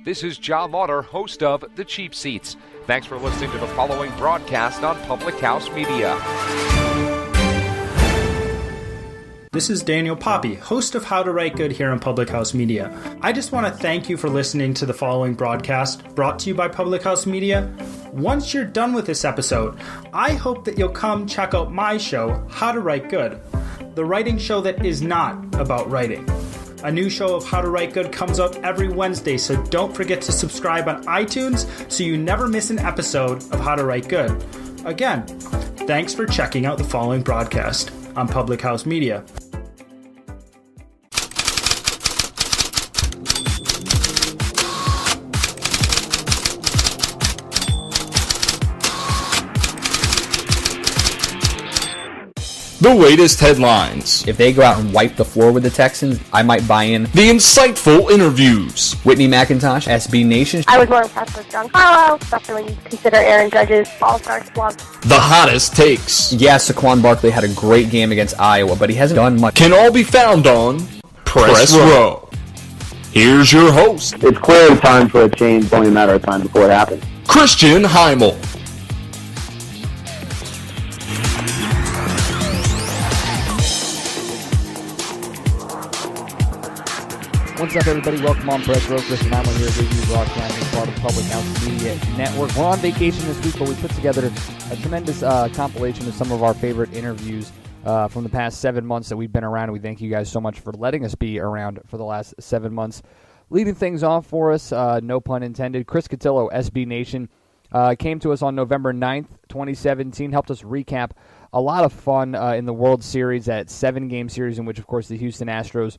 This is John Lauder, host of The Cheap Seats. Thanks for listening to the following broadcast on Public House Media. This is Daniel Poppy, host of How to Write Good here on Public House Media. I just want to thank you for listening to the following broadcast brought to you by Public House Media. Once you're done with this episode, I hope that you'll come check out my show, How to Write Good, the writing show that is not about writing. A new show of How to Write Good comes out every Wednesday, so don't forget to subscribe on iTunes so you never miss an episode of How to Write Good. Again, thanks for checking out the following broadcast on Public House Media. The latest headlines. If they go out and wipe the floor with the Texans, I might buy in. The insightful interviews. Whitney McIntosh, SB Nation. I was more impressed with John Carlo, especially when you consider Aaron Judge's all-star squad. The hottest takes. Yeah, Saquon Barkley had a great game against Iowa, but he hasn't done much. Can all be found on Press Row. Here's your host. It's clearly time for a change, it's only a matter of time before it happens. Christian Heimel. What's up, everybody? Welcome on Press Row. Christian Heimel here with you, broadcasting as part of the Public House Media Network. We're on vacation this week, but we put together a tremendous compilation of some of our favorite interviews from the past 7 months that we've been around. We thank you guys so much for letting us be around for the last 7 months. Leading things off for us, no pun intended, Chris Cotillo, SB Nation, came to us on November 9th, 2017, helped us recap a lot of fun in the World Series, that 7-game series in which, of course, the Houston Astros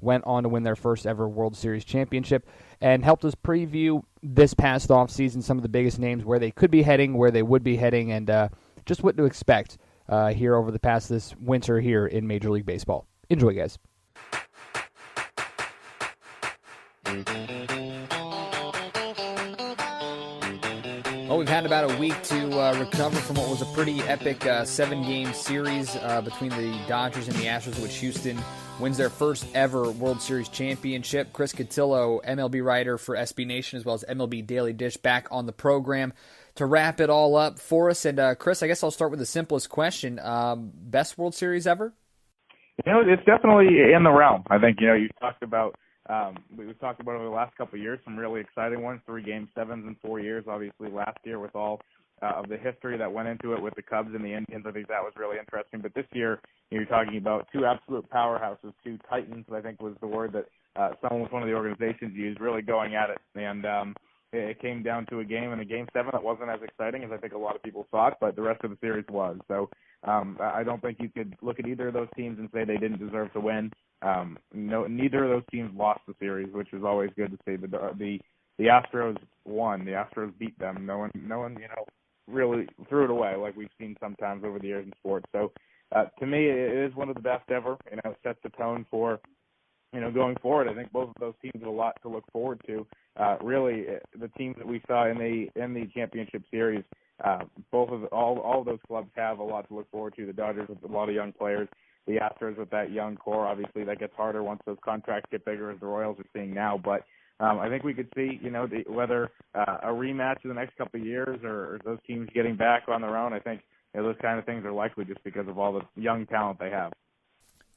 went on to win their first ever World Series championship, and helped us preview this past offseason, some of the biggest names, where they could be heading, where they would be heading, and just what to expect here over the past this winter here in Major League Baseball. Enjoy, guys. Well, we've had about a week to recover from what was a pretty epic 7-game series between the Dodgers and the Astros, which Houston wins their first ever World Series championship. Chris Cotillo, MLB writer for SB Nation, as well as MLB Daily Dish, back on the program to wrap it all up for us. And Chris, I guess I'll start with the simplest question. Best World Series ever? You know, it's definitely in the realm. I think, you've talked about we've talked about over the last couple of years some really exciting ones, 3 Game 7s in 4 years. Obviously, last year with all of the history that went into it with the Cubs and the Indians, I think that was really interesting. But this year, you're talking about 2 absolute powerhouses, 2 titans, I think was the word that someone with one of the organizations used, really going at it. And it came down to a game in a Game 7 that wasn't as exciting as I think a lot of people thought, but the rest of the series was. So I don't think you could look at either of those teams and say they didn't deserve to win. No, neither of those teams lost the series, which is always good to see. The Astros won. The Astros beat them. No one, really threw it away like we've seen sometimes over the years in sports. So to me, it is one of the best ever. It sets the tone for, going forward. I think both of those teams have a lot to look forward to. Really, the teams that we saw in the championship series, all of those clubs have a lot to look forward to. The Dodgers with a lot of young players. The Astros with that young core, obviously that gets harder once those contracts get bigger, as the Royals are seeing now. But I think we could see, whether a rematch in the next couple of years or those teams getting back on their own. I think those kind of things are likely just because of all the young talent they have.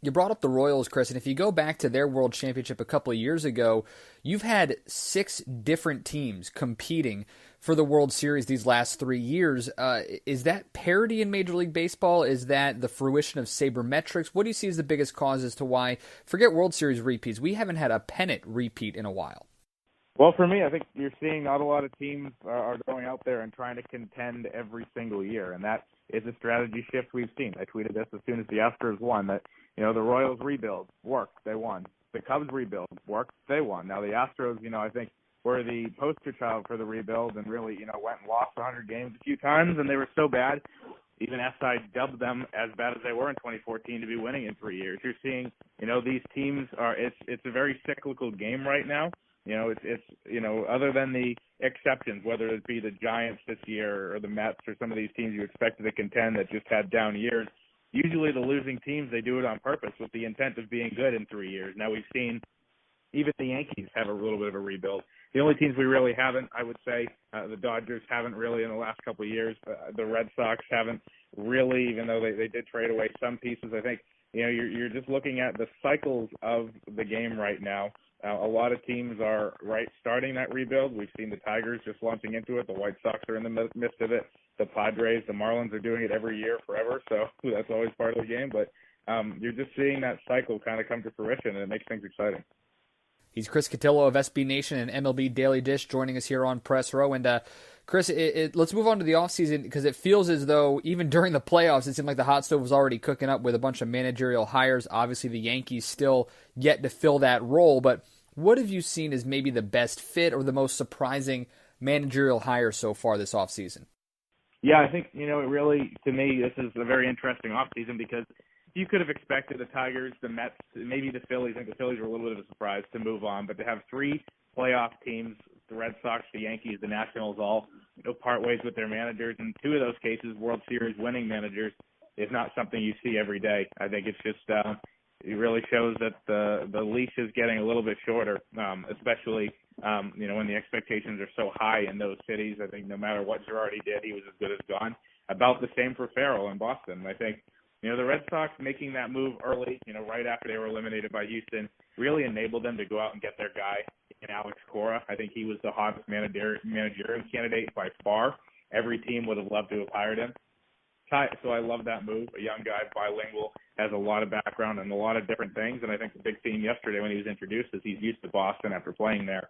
You brought up the Royals, Chris, and if you go back to their World Championship a couple of years ago, you've had 6 different teams competing for the World Series these last 3 years. Is that parity in Major League Baseball? Is that the fruition of sabermetrics? What do you see as the biggest cause as to why, forget World Series repeats, we haven't had a pennant repeat in a while? Well, for me, I think you're seeing not a lot of teams are going out there and trying to contend every single year, and that is a strategy shift we've seen. I tweeted this as soon as the Astros won, that the Royals rebuild, worked, they won. The Cubs rebuild, worked, they won. Now the Astros, I think were the poster child for the rebuild and really, went and lost 100 games a few times, and they were so bad, even SI dubbed them as bad as they were in 2014 to be winning in 3 years. You're seeing, these teams it's a very cyclical game right now. Other than the exceptions, whether it be the Giants this year or the Mets or some of these teams you expected to contend that just had down years, usually the losing teams, they do it on purpose with the intent of being good in 3 years. Now we've seen, even the Yankees have a little bit of a rebuild. The only teams we really haven't, I would say, the Dodgers haven't really in the last couple of years. The Red Sox haven't really, even though they did trade away some pieces. I think, you're just looking at the cycles of the game right now. A lot of teams are starting that rebuild. We've seen the Tigers just launching into it. The White Sox are in the midst of it. The Padres, the Marlins are doing it every year forever, so that's always part of the game. But you're just seeing that cycle kind of come to fruition, and it makes things exciting. He's Chris Cotillo of SB Nation and MLB Daily Dish joining us here on Press Row. And Chris, let's move on to the offseason because it feels as though even during the playoffs, it seemed like the hot stove was already cooking up with a bunch of managerial hires. Obviously, the Yankees still yet to fill that role, but what have you seen as maybe the best fit or the most surprising managerial hire so far this offseason? Yeah, I think, it really, to me, this is a very interesting offseason because you could have expected the Tigers, the Mets, maybe the Phillies. I think the Phillies were a little bit of a surprise to move on, but to have three playoff teams, the Red Sox, the Yankees, the Nationals, all part ways with their managers, and two of those cases, World Series winning managers, is not something you see every day. I think it's just it really shows that the leash is getting a little bit shorter, especially when the expectations are so high in those cities. I think no matter what Girardi did, he was as good as gone. About the same for Farrell in Boston. I think the Red Sox making that move early, right after they were eliminated by Houston, really enabled them to go out and get their guy in Alex Cora. I think he was the hottest managerial candidate by far. Every team would have loved to have hired him. So I love that move. A young guy, bilingual, has a lot of background and a lot of different things. And I think the big theme yesterday when he was introduced is he's used to Boston after playing there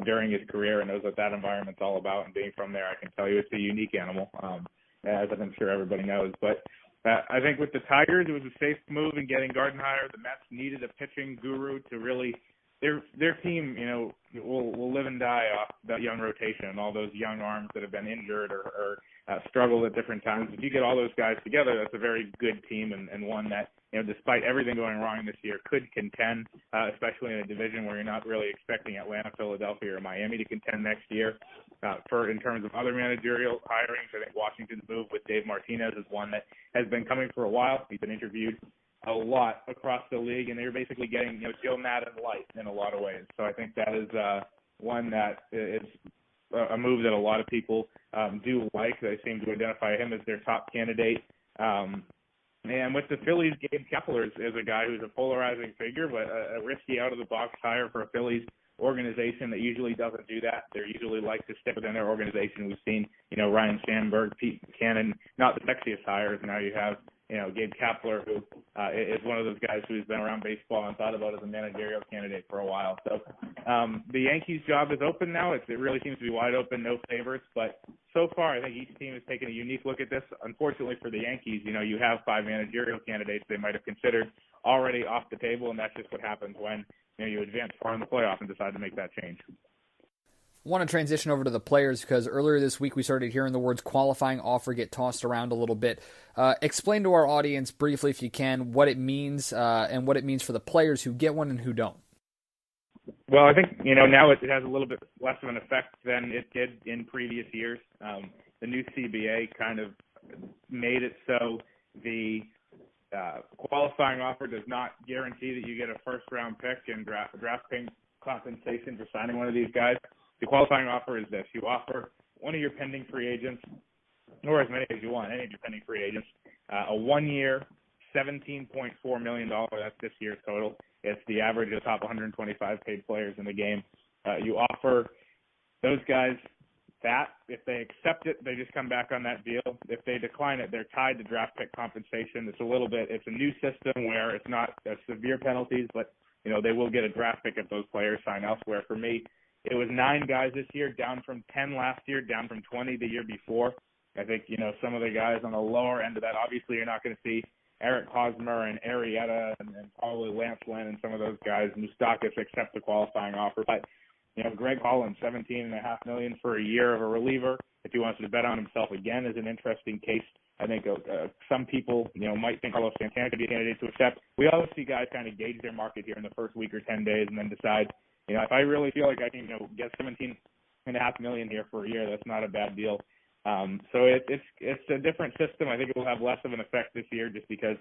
during his career and knows what that environment's all about. And being from there, I can tell you it's a unique animal, as I'm sure everybody knows. But I think with the Tigers, it was a safe move in getting Gardenhire. The Mets needed a pitching guru to really their team, will live and die off that young rotation and all those young arms that have been injured or struggled at different times. If you get all those guys together, that's a very good team and one that, despite everything going wrong this year, could contend, especially in a division where you're not really expecting Atlanta, Philadelphia, or Miami to contend next year. In terms of other managerial hirings, I think Washington's move with Dave Martinez is one that has been coming for a while. He's been interviewed a lot across the league, and they're basically getting Joe Madden light in a lot of ways. So I think that is one that is a move that a lot of people do like. They seem to identify him as their top candidate. And with the Phillies, Gabe Kapler is a guy who's a polarizing figure, but a risky out-of-the-box hire for a Phillies organization that usually doesn't do that. They usually like to stick within their organization. We've seen, Ryan Sandberg, Pete Buchanan, not the sexiest hires. Now you have Gabe Kapler, who is one of those guys who's been around baseball and thought about as a managerial candidate for a while. So the Yankees' job is open now. It really seems to be wide open, no favorites. But so far, I think each team has taken a unique look at this. Unfortunately for the Yankees, you have 5 managerial candidates they might have considered already off the table, and that's just what happens when you advance far in the playoff and decide to make that change. I want to transition over to the players because earlier this week we started hearing the words qualifying offer get tossed around a little bit. Explain to our audience briefly, if you can, what it means and what it means for the players who get one and who don't. Well, I think, now it has a little bit less of an effect than it did in previous years. The new CBA kind of made it so the qualifying offer does not guarantee that you get a first-round pick and draft pick compensation for signing one of these guys. The qualifying offer is this. You offer one of your pending free agents, or as many as you want, any of your pending free agents, a 1-year, $17.4 million. That's this year's total. It's the average of the top 125 paid players in the game. You offer those guys that. If they accept it, they just come back on that deal. If they decline it, they're tied to draft pick compensation. It's a new system where it's not severe penalties, but, they will get a draft pick if those players sign elsewhere. For me, it was 9 guys this year, down from 10 last year, down from 20 the year before. I think, some of the guys on the lower end of that, obviously you're not going to see Eric Hosmer and Arrieta and probably Lance Lynn and some of those guys, Moustakas, accept the qualifying offer. But, Greg Holland, $17.5 million for a year of a reliever. If he wants to bet on himself again, is an interesting case. I think some people, might think Carlos Santana could be a candidate to accept. We always see guys kind of gauge their market here in the first week or 10 days and then decide, if I really feel like I can, get $17.5 million here for a year, that's not a bad deal. So it's a different system. I think it will have less of an effect this year just because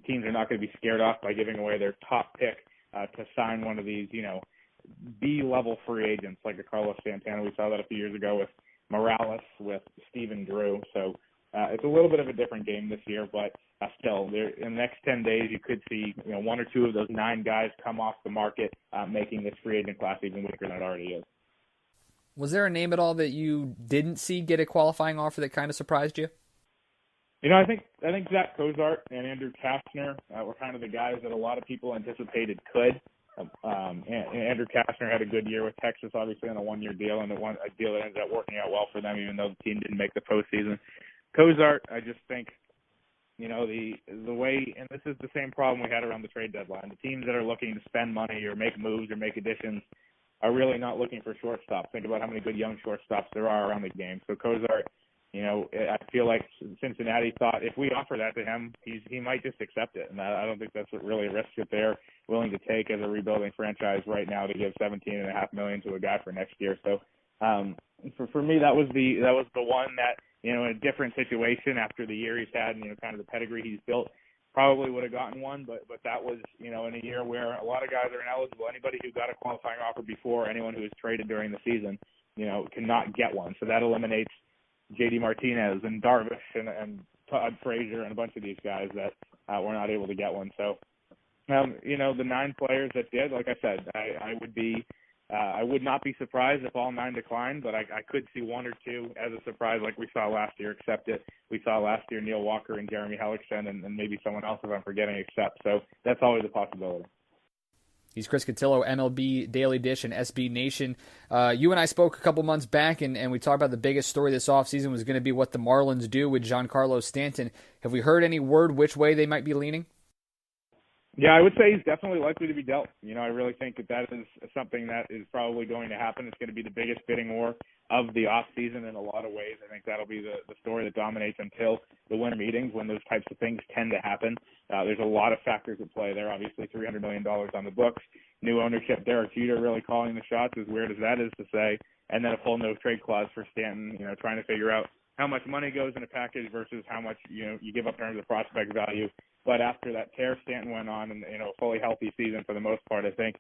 teams are not going to be scared off by giving away their top pick to sign one of these, B-level free agents like a Carlos Santana. We saw that a few years ago with Morales, with Stephen Drew. So it's a little bit of a different game this year, but still, in the next 10 days, you could see one or two of those 9 guys come off the market, making this free agent class even weaker than it already is. Was there a name at all that you didn't see get a qualifying offer that kind of surprised you? I think Zach Cozart and Andrew Kastner were kind of the guys that a lot of people anticipated could. Andrew Kastner had a good year with Texas, obviously on a 1-year deal, and a deal that ended up working out well for them, even though the team didn't make the postseason. Cozart, I just think, the way, and this is the same problem we had around the trade deadline. The teams that are looking to spend money or make moves or make additions are really not looking for shortstops. Think about how many good young shortstops there are around the game. So Cozart, I feel like Cincinnati thought if we offer that to him, he might just accept it. And I don't think that's really a risk that they're willing to take as a rebuilding franchise right now to give $17.5 million to a guy for next year. So for me, that was the one that, in a different situation after the year he's had and, kind of the pedigree he's built, probably would have gotten one. But that was, in a year where a lot of guys are ineligible. Anybody who got a qualifying offer before, anyone who was traded during the season, cannot get one. So that eliminates J.D. Martinez and Darvish and Todd Frazier and a bunch of these guys that were not able to get one. So, the 9 players that did, like I said, I would not be surprised if all 9 declined, but I could see 1 or 2 as a surprise like we saw last year accept it. We saw last year Neil Walker and Jeremy Hellickson and maybe someone else if I'm forgetting accept. So that's always a possibility. He's Chris Cotillo, MLB Daily Dish and SB Nation. You and I spoke a couple months back, and we talked about the biggest story this offseason was going to be what the Marlins do with Giancarlo Stanton. Have we heard any word which way they might be leaning? Yeah, I would say he's definitely likely to be dealt. I really think that is something that is probably going to happen. It's going to be the biggest bidding war of the offseason in a lot of ways. I think that'll be the story that dominates until the winter meetings when those types of things tend to happen. There's a lot of factors at play there. Obviously, $300 million on the books. New ownership, Derek Jeter really calling the shots, as weird as that is to say. And then a full no-trade clause for Stanton, trying to figure out how much money goes in a package versus how much, you give up in terms of prospect value. But after that tear Stanton went on and, a fully healthy season for the most part, I think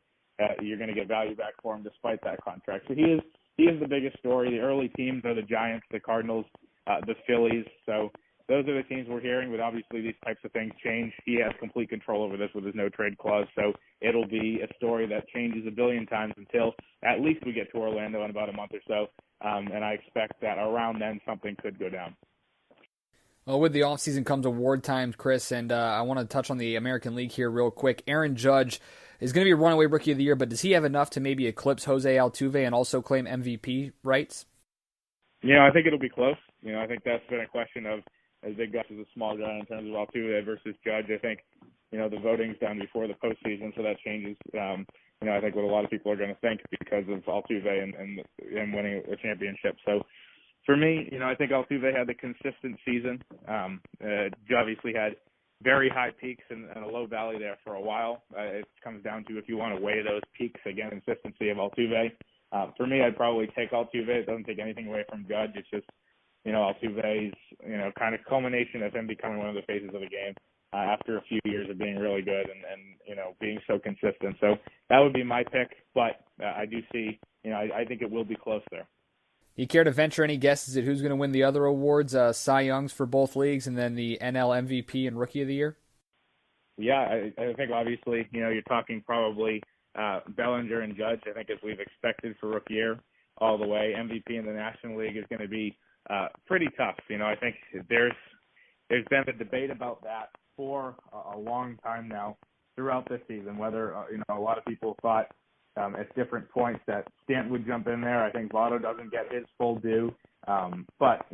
you're going to get value back for him despite that contract. So he is the biggest story. The early teams are the Giants, the Cardinals, the Phillies. So those are the teams we're hearing, but obviously these types of things change. He has complete control over this with his no-trade clause. So it'll be a story that changes a billion times until at least we get to Orlando in about a month or so. And I expect that around then something could go down. Well, with the offseason comes award time, Chris, and I want to touch on the American League here real quick. Aaron Judge is going to be a runaway Rookie of the Year, but does he have enough to maybe eclipse Jose Altuve and also claim MVP rights? I think it'll be close. I think that's been a question of as big guy as a small guy in terms of Altuve versus Judge. I think, the voting's done before the postseason, so that changes, I think what a lot of people are going to think because of Altuve and winning a championship. So, for me, I think Altuve had the consistent season. Obviously had very high peaks and a low valley there for a while. It comes down to if you want to weigh those peaks, again, consistency of Altuve. For me, I'd probably take Altuve. It doesn't take anything away from Judge. It's just, Altuve's, kind of culmination of him becoming one of the faces of the game after a few years of being really good and being so consistent. So that would be my pick, but I do see, I think it will be close there. You care to venture any guesses at who's going to win the other awards, Cy Youngs for both leagues, and then the NL MVP and Rookie of the Year? Yeah, I think obviously, you're talking probably Bellinger and Judge, I think as we've expected for Rookie Year all the way. MVP in the National League is going to be pretty tough. I think there's been a debate about that for a long time now throughout this season, whether, a lot of people thought at different points that Stanton would jump in there. I think Votto doesn't get his full due. But,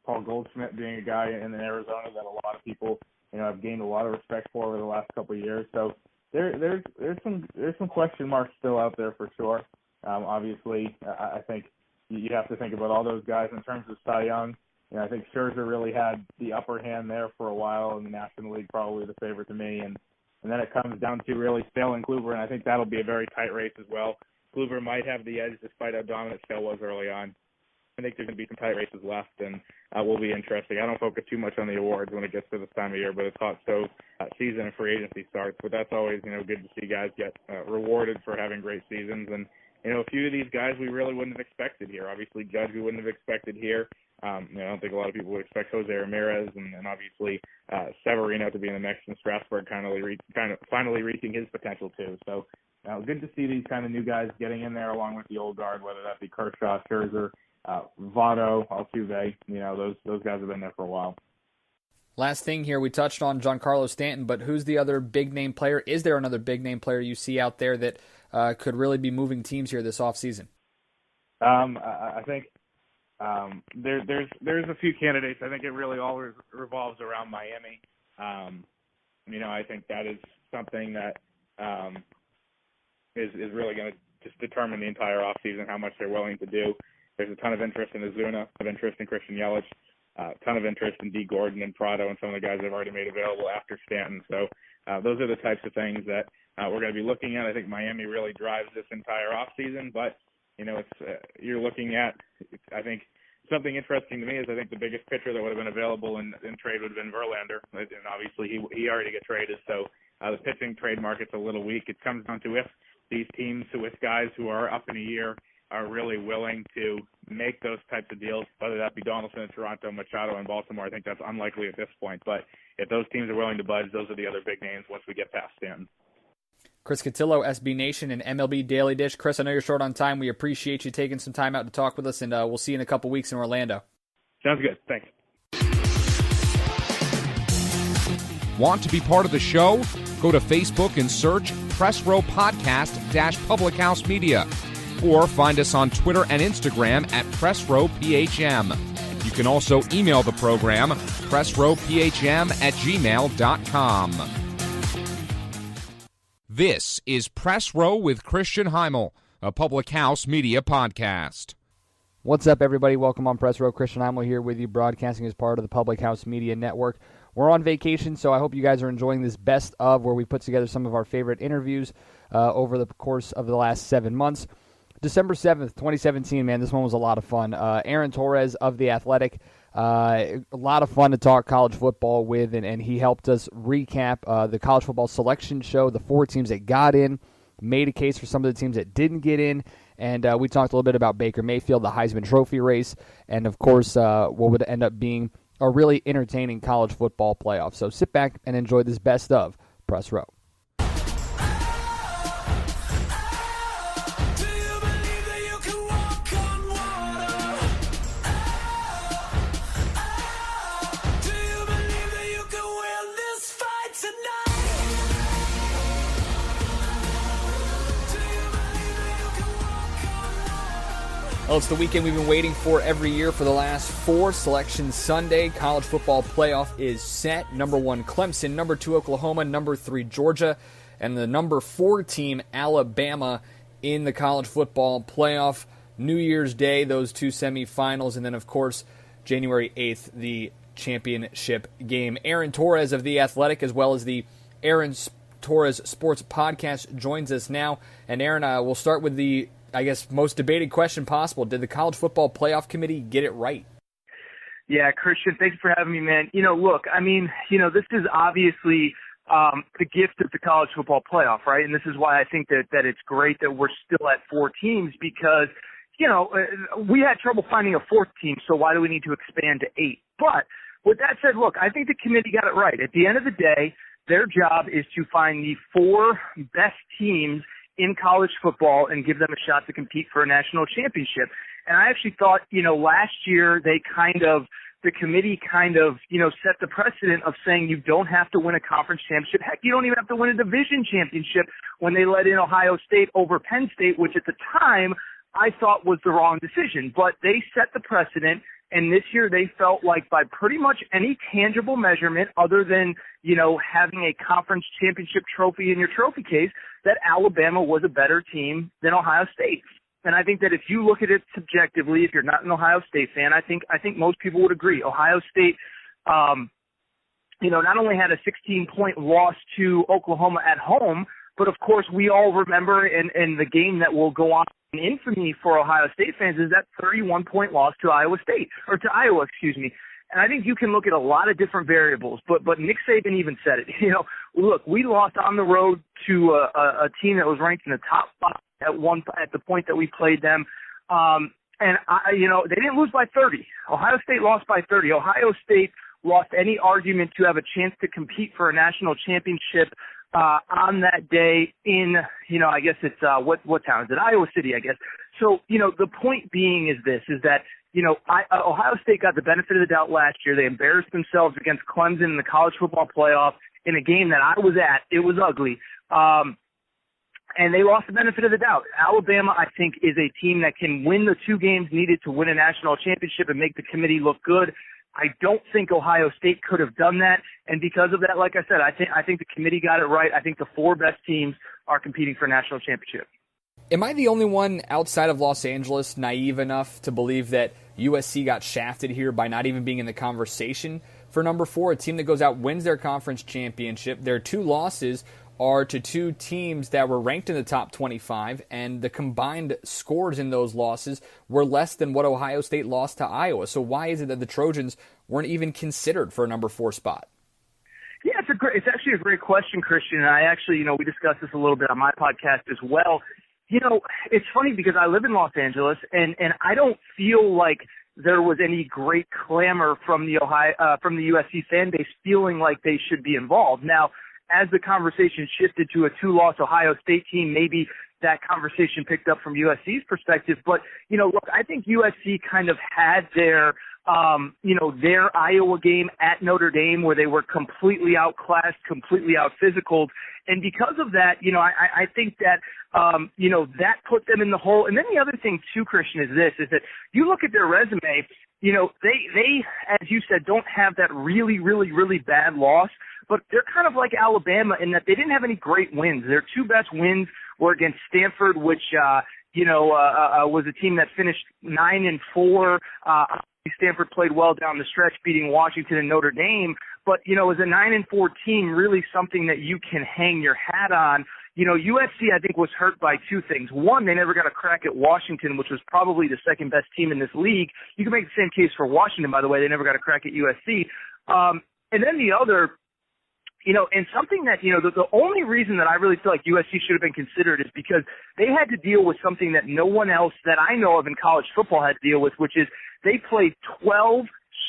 Paul Goldschmidt being a guy in Arizona that a lot of people, have gained a lot of respect for over the last couple of years. So there's some question marks still out there for sure. Obviously, I think you have to think about all those guys in terms of Cy Young. I think Scherzer really had the upper hand there for a while in the National League, probably the favorite to me. And then it comes down to really Sale and Kluber, and I think that'll be a very tight race as well. Kluber might have the edge despite how dominant Sale was early on. I think there's going to be some tight races left, and will be interesting. I don't focus too much on the awards when it gets to this time of year, but it's hot so season and free agency starts. But that's always, good to see guys get rewarded for having great seasons. And a few of these guys we really wouldn't have expected here. Obviously, Judge we wouldn't have expected here. I don't think a lot of people would expect Jose Ramirez and obviously Severino to be in the mix, and Strasburg finally reaching his potential too. So good to see these kind of new guys getting in there along with the old guard, whether that be Kershaw, Scherzer, Votto, Altuve. Those guys have been there for a while. Last thing here, we touched on Giancarlo Stanton, but who's the other big-name player? Is there another big-name player you see out there that could really be moving teams here this offseason? I think there's a few candidates. I think it really all revolves around Miami. I think that is something that is really going to just determine the entire offseason, how much they're willing to do. There's a ton of interest in Ozuna, of interest in Christian Yelich. A ton of interest in D. Gordon and Prado and some of the guys they've already made available after Stanton. So those are the types of things that we're going to be looking at. I think Miami really drives this entire offseason, but, you're looking at, I think, something interesting to me is I think the biggest pitcher that would have been available in trade would have been Verlander, and obviously he already got traded. So the pitching trade market's a little weak. It comes down to if these teams with guys who are up in a year are really willing to make those types of deals, whether that be Donaldson in Toronto, Machado in Baltimore. I think that's unlikely at this point. But if those teams are willing to budge, those are the other big names once we get past Stanton. Chris Cotillo, SB Nation and MLB Daily Dish. Chris, I know you're short on time. We appreciate you taking some time out to talk with us, and we'll see you in a couple weeks in Orlando. Sounds good. Thanks. Want to be part of the show? Go to Facebook and search Press Row Podcast - Public House Media. Or find us on Twitter and Instagram at PressRowPHM. You can also email the program, PressRowPHM@gmail.com. This is Press Row with Christian Heimel, a Public House Media podcast. What's up, everybody? Welcome on Press Row. Christian Heimel here with you, broadcasting as part of the Public House Media Network. We're on vacation, so I hope you guys are enjoying this best of, where we put together some of our favorite interviews over the course of the last 7 months. December 7th, 2017, man, this one was a lot of fun. Aaron Torres of The Athletic, a lot of fun to talk college football with, and he helped us recap the college football selection show, the 4 teams that got in, made a case for some of the teams that didn't get in, and we talked a little bit about Baker Mayfield, the Heisman Trophy race, and, of course, what would end up being a really entertaining college football playoff. So sit back and enjoy this best of Press Row. Well, it's the weekend we've been waiting for every year for the last 4, Selection Sunday. College football playoff is set. Number 1, Clemson. Number 2, Oklahoma. Number 3, Georgia. And the number 4 team, Alabama, in the college football playoff. New Year's Day, those 2 semifinals. And then, of course, January 8th, the championship game. Aaron Torres of The Athletic, as well as the Aaron Torres Sports Podcast, joins us now. And, Aaron, we'll start with the most debated question possible. Did the College Football Playoff Committee get it right? Yeah, Christian, thanks for having me, man. Look, this is obviously the gift of the College Football Playoff, right? And this is why I think that it's great that we're still at 4 teams because, we had trouble finding a 4th team, so why do we need to expand to 8? But with that said, look, I think the committee got it right. At the end of the day, their job is to find the 4 best teams in college football and give them a shot to compete for a national championship. And I actually thought, last year the committee set the precedent of saying you don't have to win a conference championship. Heck, you don't even have to win a division championship when they let in Ohio State over Penn State, which at the time I thought was the wrong decision. But they set the precedent, and this year they felt like by pretty much any tangible measurement other than, having a conference championship trophy in your trophy case, that Alabama was a better team than Ohio State. And I think that if you look at it subjectively, if you're not an Ohio State fan, I think most people would agree. Ohio State, not only had a 16-point loss to Oklahoma at home, but of course we all remember, and the game that will go on in infamy for Ohio State fans is that 31-point loss to Iowa. And I think you can look at a lot of different variables, but Nick Saban even said it. Look, we lost on the road to a team that was ranked in the top 5 at the point that we played them. And they didn't lose by 30. Ohio State lost by 30. Ohio State lost any argument to have a chance to compete for a national championship on that day in, I guess it's what town is it? Iowa City, I guess. So, the point being is that Ohio State got the benefit of the doubt last year. They embarrassed themselves against Clemson in the college football playoff in a game that I was at. It was ugly. And they lost the benefit of the doubt. Alabama, I think, is a team that can win the 2 games needed to win a national championship and make the committee look good. I don't think Ohio State could have done that. And because of that, like I said, I think the committee got it right. I think the 4 best teams are competing for a national championship. Am I the only one outside of Los Angeles naive enough to believe that USC got shafted here by not even being in the conversation for number 4? A team that goes out, wins their conference championship. Their 2 losses are to 2 teams that were ranked in the top 25, and the combined scores in those losses were less than what Ohio State lost to Iowa. So why is it that the Trojans weren't even considered for a number 4 spot? Yeah, it's actually a great question, Christian. And I actually, we discussed this a little bit on my podcast as well. It's funny because I live in Los Angeles, and I don't feel like there was any great clamor from the USC fan base feeling like they should be involved. Now, as the conversation shifted to a 2-loss Ohio State team, maybe that conversation picked up from USC's perspective. But, look, I think USC kind of had their Iowa game at Notre Dame where they were completely outclassed, completely out-physicaled. And because of that, I think that, that put them in the hole. And then the other thing, too, Christian, is that you look at their resume, they, as you said, don't have that really, really, really bad loss. But they're kind of like Alabama in that they didn't have any great wins. Their 2 best wins were against Stanford, which, was a team that finished 9-4. Stanford played well down the stretch, beating Washington and Notre Dame. But, as a 9-4 team, really something that you can hang your hat on. USC, I think, was hurt by 2 things. One, they never got a crack at Washington, which was probably the second best team in this league. You can make the same case for Washington, by the way. They never got a crack at USC. And then the other, and something that, the only reason that I really feel like USC should have been considered is because they had to deal with something that no one else that I know of in college football had to deal with, which is they played 12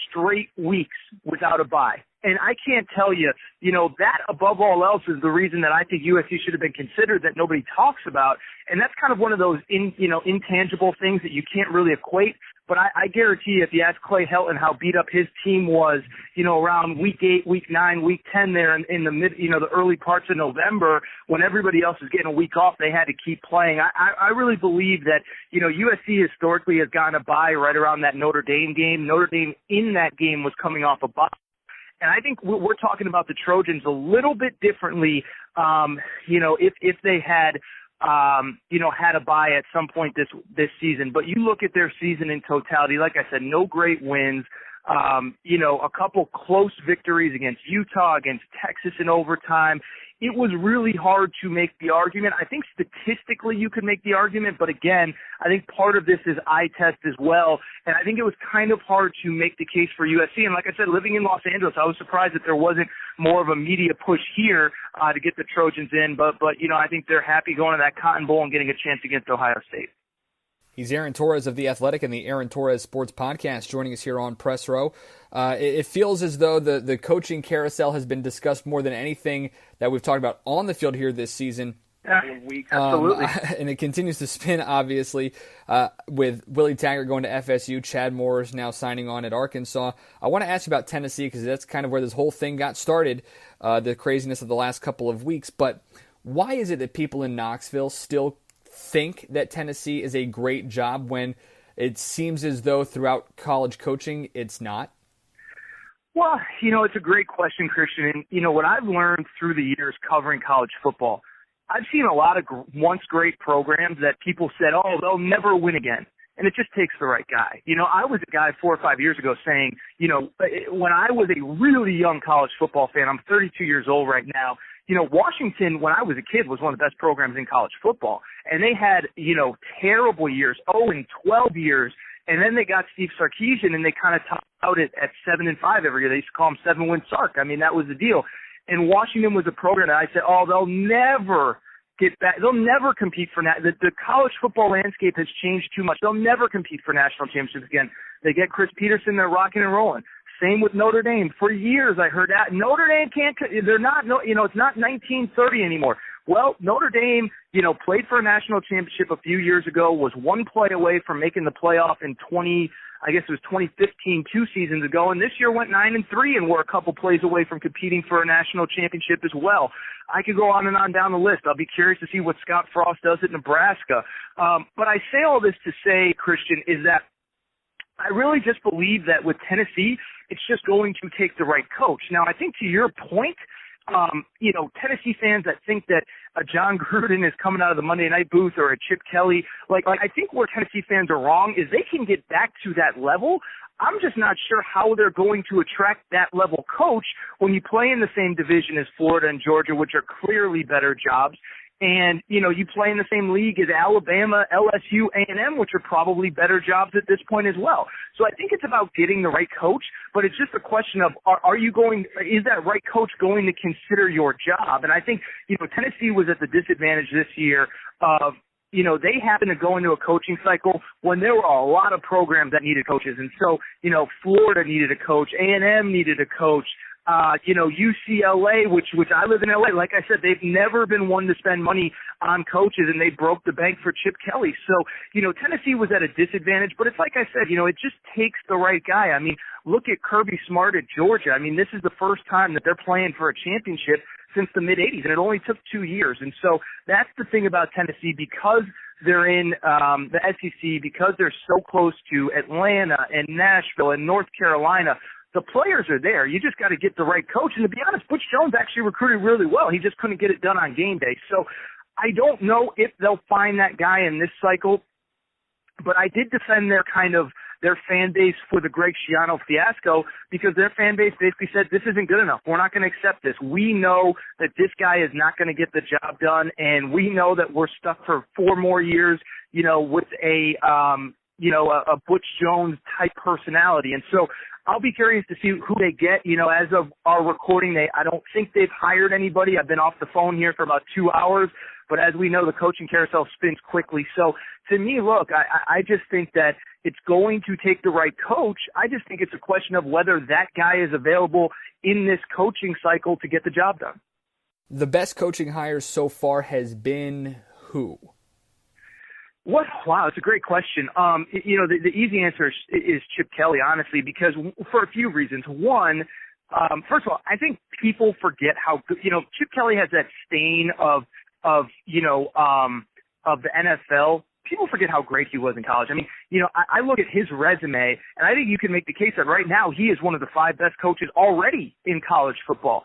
straight weeks without a bye. And I can't tell you, that above all else is the reason that I think USC should have been considered that nobody talks about. And that's kind of one of those, intangible things that you can't really equate. But I guarantee you, if you ask Clay Helton how beat up his team was, around week 8, week 9, week 10 there in the mid, the early parts of November when everybody else was getting a week off, they had to keep playing. I really believe that, USC historically has gotten a bye right around that Notre Dame game. Notre Dame in that game was coming off a bye. And I think we're talking about the Trojans a little bit differently, if they had, had a bye at some point this season. But you look at their season in totality, like I said, no great wins, a couple close victories against Utah, against Texas in overtime. It was really hard to make the argument. I think statistically you could make the argument, but again, I think part of this is eye test as well. And I think it was kind of hard to make the case for USC. And like I said, living in Los Angeles, I was surprised that there wasn't more of a media push here to get the Trojans in. But I think they're happy going to that Cotton Bowl and getting a chance against Ohio State. He's Aaron Torres of The Athletic and the Aaron Torres Sports Podcast, joining us here on Press Row. It feels as though the coaching carousel has been discussed more than anything that we've talked about on the field here this season. Absolutely. And it continues to spin, obviously, with Willie Taggart going to FSU. Chad Morris now signing on at Arkansas. I want to ask you about Tennessee because that's kind of where this whole thing got started, the craziness of the last couple of weeks. But why is it that people in Knoxville still think that Tennessee is a great job when it seems as though throughout college coaching it's not? Well, it's a great question, Christian. And, what I've learned through the years covering college football, I've seen a lot of once great programs that people said, oh, they'll never win again. And it just takes the right guy. I was a guy 4 or 5 years ago saying, when I was a really young college football fan, I'm 32 years old right now, Washington, when I was a kid, was one of the best programs in college football. And they had, terrible years, 0-12 years. And then they got Steve Sarkisian, and they kind of topped out at 7-5 every year. They used to call him 7-win Sark. I mean, that was the deal. And Washington was a program that I said, oh, they'll never get back. They'll never compete for the college football landscape has changed too much. They'll never compete for national championships again. They get Chris Peterson, they're rocking and rolling. Same with Notre Dame. For years I heard that Notre Dame can't. They're not. It's not 1930 anymore. Well, Notre Dame, played for a national championship a few years ago. Was one play away from making the playoff in 2015, 2 seasons ago, and this year went 9-3 and were a couple plays away from competing for a national championship as well. I could go on and on down the list. I'll be curious to see what Scott Frost does at Nebraska. But I say all this to say, Christian, is that I really just believe that with Tennessee, it's just going to take the right coach. Now, I think to your point, Tennessee fans that think that a John Gruden is coming out of the Monday night booth or a Chip Kelly, I think where Tennessee fans are wrong is they can get back to that level. I'm just not sure how they're going to attract that level coach when you play in the same division as Florida and Georgia, which are clearly better jobs. And, you play in the same league as Alabama, LSU, A&M, which are probably better jobs at this point as well. So I think it's about getting the right coach, but it's just a question of, is that right coach going to consider your job? And I think, Tennessee was at the disadvantage this year of, they happened to go into a coaching cycle when there were a lot of programs that needed coaches. And so, Florida needed a coach, A&M needed a coach, UCLA, which I live in LA. Like I said, they've never been one to spend money on coaches, and they broke the bank for Chip Kelly. So, Tennessee was at a disadvantage, but it's like I said, it just takes the right guy. I mean, look at Kirby Smart at Georgia. I mean, this is the first time that they're playing for a championship since the mid-'80s, and it only took 2 years. And so that's the thing about Tennessee, because they're in the SEC, because they're so close to Atlanta and Nashville and North Carolina, the players are there. You just got to get the right coach. And to be honest, Butch Jones actually recruited really well. He just couldn't get it done on game day. So I don't know if they'll find that guy in this cycle, but I did defend their fan base for the Greg Schiano fiasco, because their fan base basically said, this isn't good enough. We're not going to accept this. We know that this guy is not going to get the job done, and we know that we're stuck for 4 more years, with a Butch Jones type personality. And so I'll be curious to see who they get. As of our recording, I don't think they've hired anybody. I've been off the phone here for about 2 hours, but as we know, the coaching carousel spins quickly. So to me, look, I just think that it's going to take the right coach. I just think it's a question of whether that guy is available in this coaching cycle to get the job done. The best coaching hires so far has been who? Wow, it's a great question. The easy answer is Chip Kelly, honestly, because for a few reasons. One, first of all, I think people forget how good, Chip Kelly has that stain of the NFL. People forget how great he was in college. I mean, I look at his resume, and I think you can make the case that right now he is one of the 5 best coaches already in college football.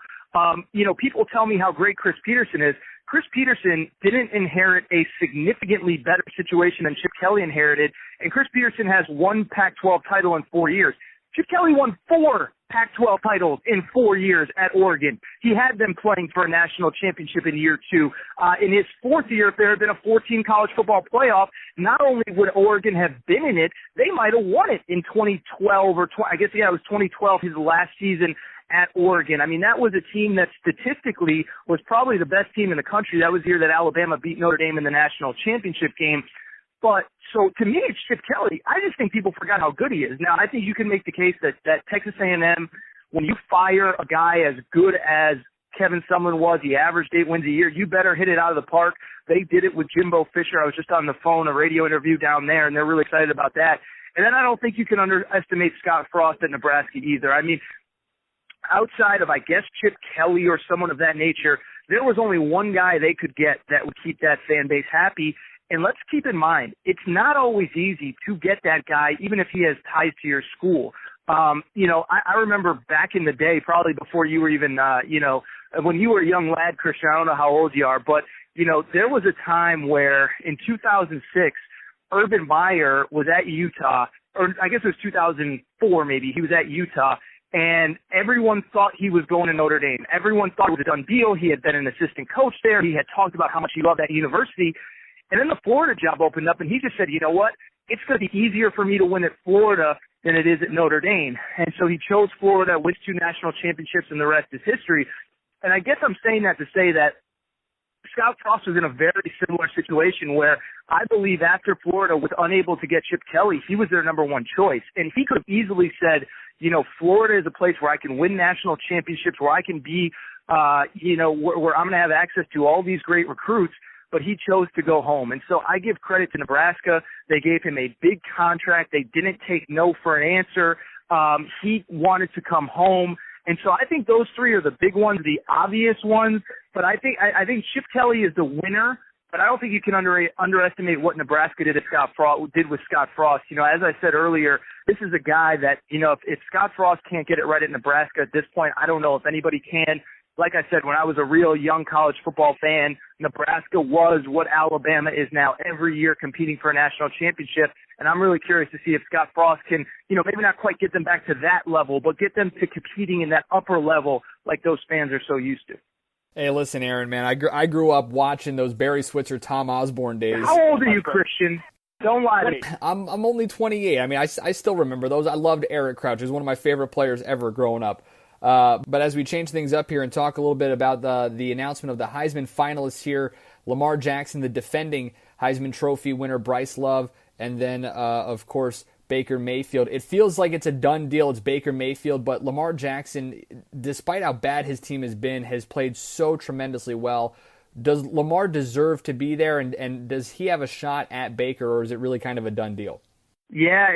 People tell me how great Chris Peterson is. Chris Peterson didn't inherit a significantly better situation than Chip Kelly inherited, and Chris Peterson has 1 Pac-12 title in 4 years. Chip Kelly won 4 Pac-12 titles in 4 years at Oregon. He had them playing for a national championship in year 2. In his 4th year, if there had been a 14 college football playoff, not only would Oregon have been in it, they might have won it in 2012 or it was 2012, his last season at Oregon. I mean, that was a team that statistically was probably the best team in the country. That was the year that Alabama beat Notre Dame in the national championship game. But so to me, it's Chip Kelly. I just think people forgot how good he is. Now, I think you can make the case that Texas A&M, when you fire a guy as good as Kevin Sumlin was, he averaged 8 wins a year, you better hit it out of the park. They did it with Jimbo Fisher. I was just on the phone, a radio interview down there, and they're really excited about that. And then I don't think you can underestimate Scott Frost at Nebraska either. I mean, outside of, I guess, Chip Kelly or someone of that nature, there was only one guy they could get that would keep that fan base happy. And let's keep in mind, it's not always easy to get that guy, even if he has ties to your school. I remember back in the day, probably before you were even, when you were a young lad, Christian, I don't know how old you are, but, there was a time where in 2006, Urban Meyer was at Utah, or I guess it was 2004 maybe, he was at Utah, and everyone thought he was going to Notre Dame. Everyone thought it was a done deal. He had been an assistant coach there. He had talked about how much he loved that university. And then the Florida job opened up, and he just said, you know what? It's going to be easier for me to win at Florida than it is at Notre Dame. And so he chose Florida, wins 2 national championships, and the rest is history. And I guess I'm saying that to say that Scott Frost was in a very similar situation where I believe after Florida was unable to get Chip Kelly, he was their number one choice. And he could have easily said, Florida is a place where I can win national championships, where I can be, where I'm going to have access to all these great recruits. But he chose to go home. And so I give credit to Nebraska. They gave him a big contract. They didn't take no for an answer. He wanted to come home. And so I think those three are the big ones, the obvious ones. But I think Chip Kelly is the winner. But I don't think you can underestimate what Nebraska did with Scott Frost. As I said earlier, this is a guy that, if Scott Frost can't get it right at Nebraska at this point, I don't know if anybody can. Like I said, when I was a real young college football fan, Nebraska was what Alabama is now every year, competing for a national championship. And I'm really curious to see if Scott Frost can, maybe not quite get them back to that level, but get them to competing in that upper level like those fans are so used to. Hey, listen, Aaron, man, I grew up watching those Barry Switzer, Tom Osborne days. How old are you, Christian? Don't lie to me. I'm only 28. I mean, I still remember those. I loved Eric Crouch. He was one of my favorite players ever growing up. But as we change things up here and talk a little bit about the announcement of the Heisman finalists here, Lamar Jackson, the defending Heisman Trophy winner, Bryce Love, and then, of course, Baker Mayfield. It feels like it's a done deal. It's Baker Mayfield, but Lamar Jackson, despite how bad his team has been, has played so tremendously well. Does Lamar deserve to be there, and does he have a shot at Baker, or is it really kind of a done deal? Yeah,